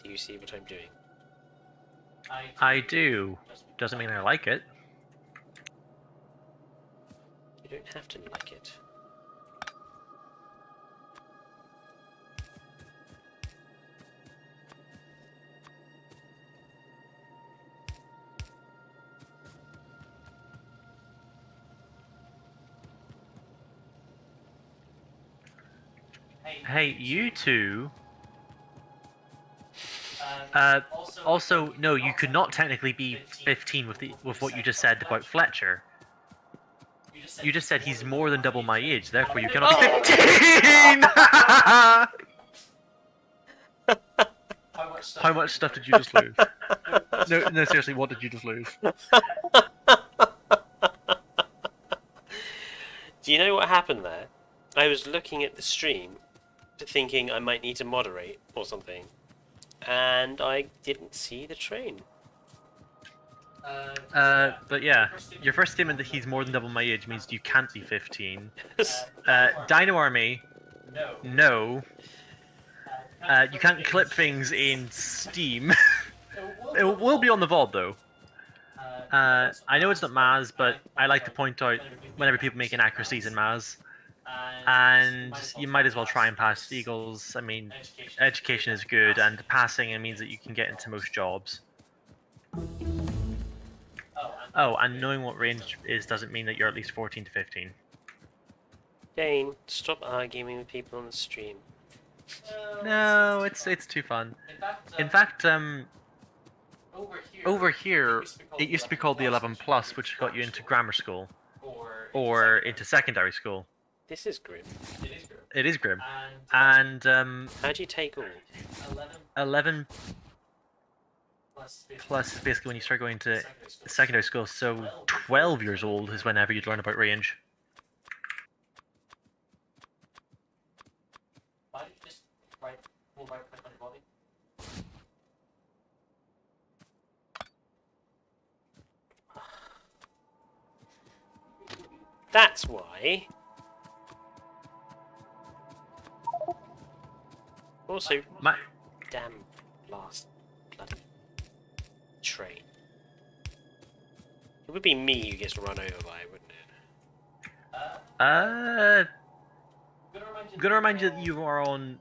Do you see what I'm doing? I do. Doesn't mean I like it. You don't have to like it. Hey, you two. Also, no, you could not technically be 15 with what you just said about Fletcher. You just said he's more than double my age, therefore you cannot be 15! How much stuff did you just lose? No, seriously, what did you just lose? Do you know what happened there? I was looking at the stream, thinking I might need to moderate or something, and I didn't see the train. But yeah, your first statement that he's more than double my age means you can't be 15. Dino Army, no. You can't clip things in Steam. It will be on the VOD though. I know it's not Maz, but I like to point out whenever people make inaccuracies in Maz. And you might as well try and pass Eagles. I mean, education is good, and passing it means that you can get into most jobs. Oh, and knowing what range is doesn't mean that you're at least 14 to 15. Dane, stop arguing with people on the stream. No, it's too fun. In fact, over here, it used to be called the 11 Plus, which got you into grammar school or into secondary school. This is grim. It is grim. And How do you take all? 11 plus is basically when you start going to secondary school. So 12 years old is whenever you'd learn about range. That's why. Also, My damn last bloody train. It would be me who gets run over by it, wouldn't it? gonna remind you that you are on.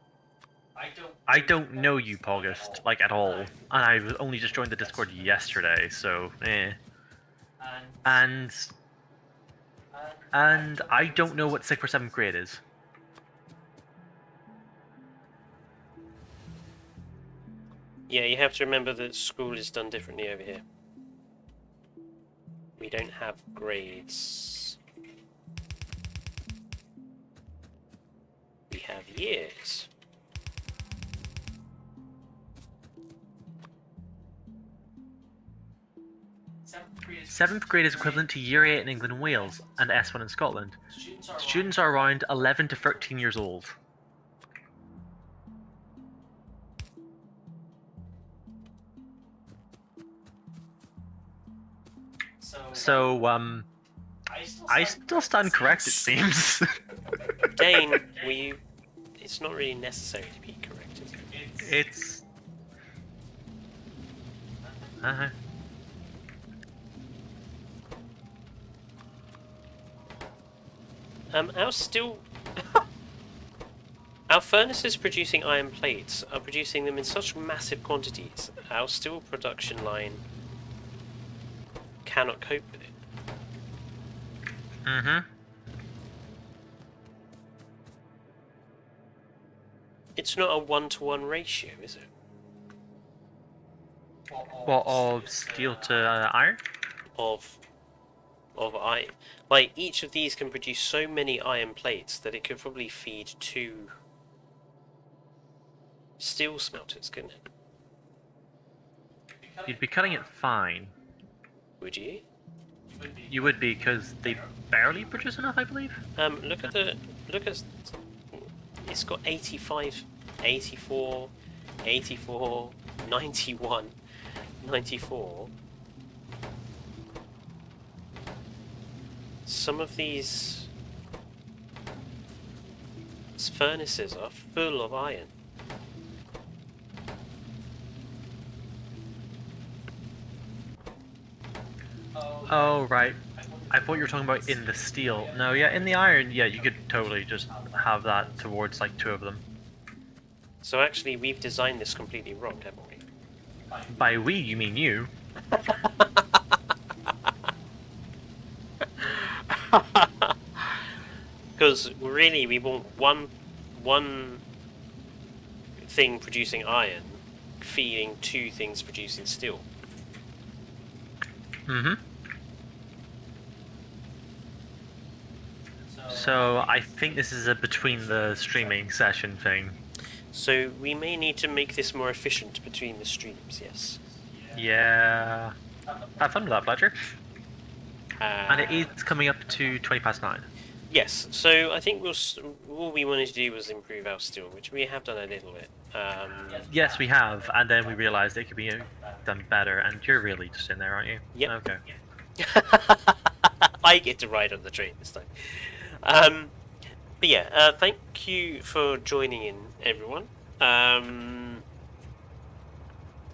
I don't know you, Pogust, like at all, and I only just joined the Discord yesterday, so And I don't know what 6th or 7th grade is. Yeah, you have to remember that school is done differently over here. We don't have grades. We have years. Seventh grade is equivalent to Year 8 in England and Wales, and S1 in Scotland. Students are around 11 to 13 years old. So, I still stand correct, it seems. Dane, it's not really necessary to be corrected. It's... Our furnaces producing iron plates are producing them in such massive quantities. Our steel production line cannot cope with it. It's not a 1-to-1 ratio, is it? What, of steel to iron? Of iron. Like, each of these can produce so many iron plates that it could probably feed 2 steel smelters, couldn't it? You'd be cutting it fine. Would you? You would be, because they barely produce enough, I believe. Look at it's got 85, 84, 84, 91, 94. Some of these furnaces are full of iron. Oh, right. I thought you were talking about in the steel. No, yeah, in the iron, yeah, you could totally just have that towards, like, 2 of them. So actually, we've designed this completely wrong, haven't we? By we, you mean you. Because really, we want one thing producing iron feeding two things producing steel. Mm-hmm. So I think this is a between the streaming session thing. So we may need to make this more efficient between the streams, yes. Yeah. Have fun with that, Fletcher. And it Uh, is coming up to 9:20. yes, so I think all we wanted to do was improve our steel, which we have done a little bit. Yes, we have, and then we realised it could be done better, and you're really just in there, aren't you? Yep. Okay. I get to ride on the train this time. But yeah, thank you for joining in, everyone.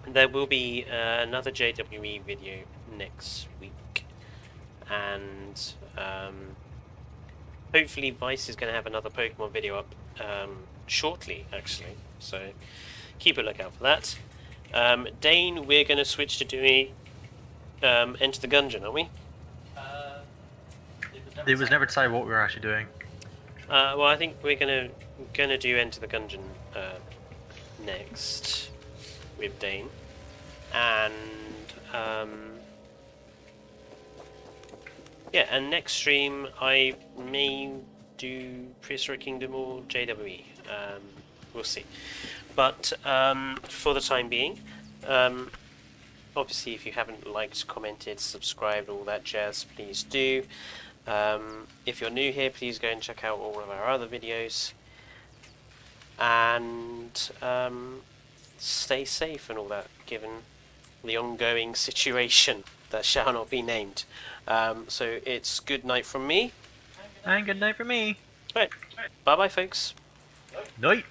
There will be another JWE video next week, and hopefully Vice is going to have another Pokemon video up shortly, actually. So keep a lookout for that. Dane, we're going to switch to doing Enter the Gungeon, aren't we? It was never decided what we were actually doing. Well, I think we're gonna do Enter the Gungeon next with Dane, and yeah, and next stream I may do Prehistoric Kingdom or JWE. We'll see. But for the time being, obviously, if you haven't liked, commented, subscribed, all that jazz, please do. If you're new here, please go and check out all of our other videos, and stay safe and all that, given the ongoing situation that shall not be named. So it's good night from me. And good night for me. Right, bye bye folks. Night.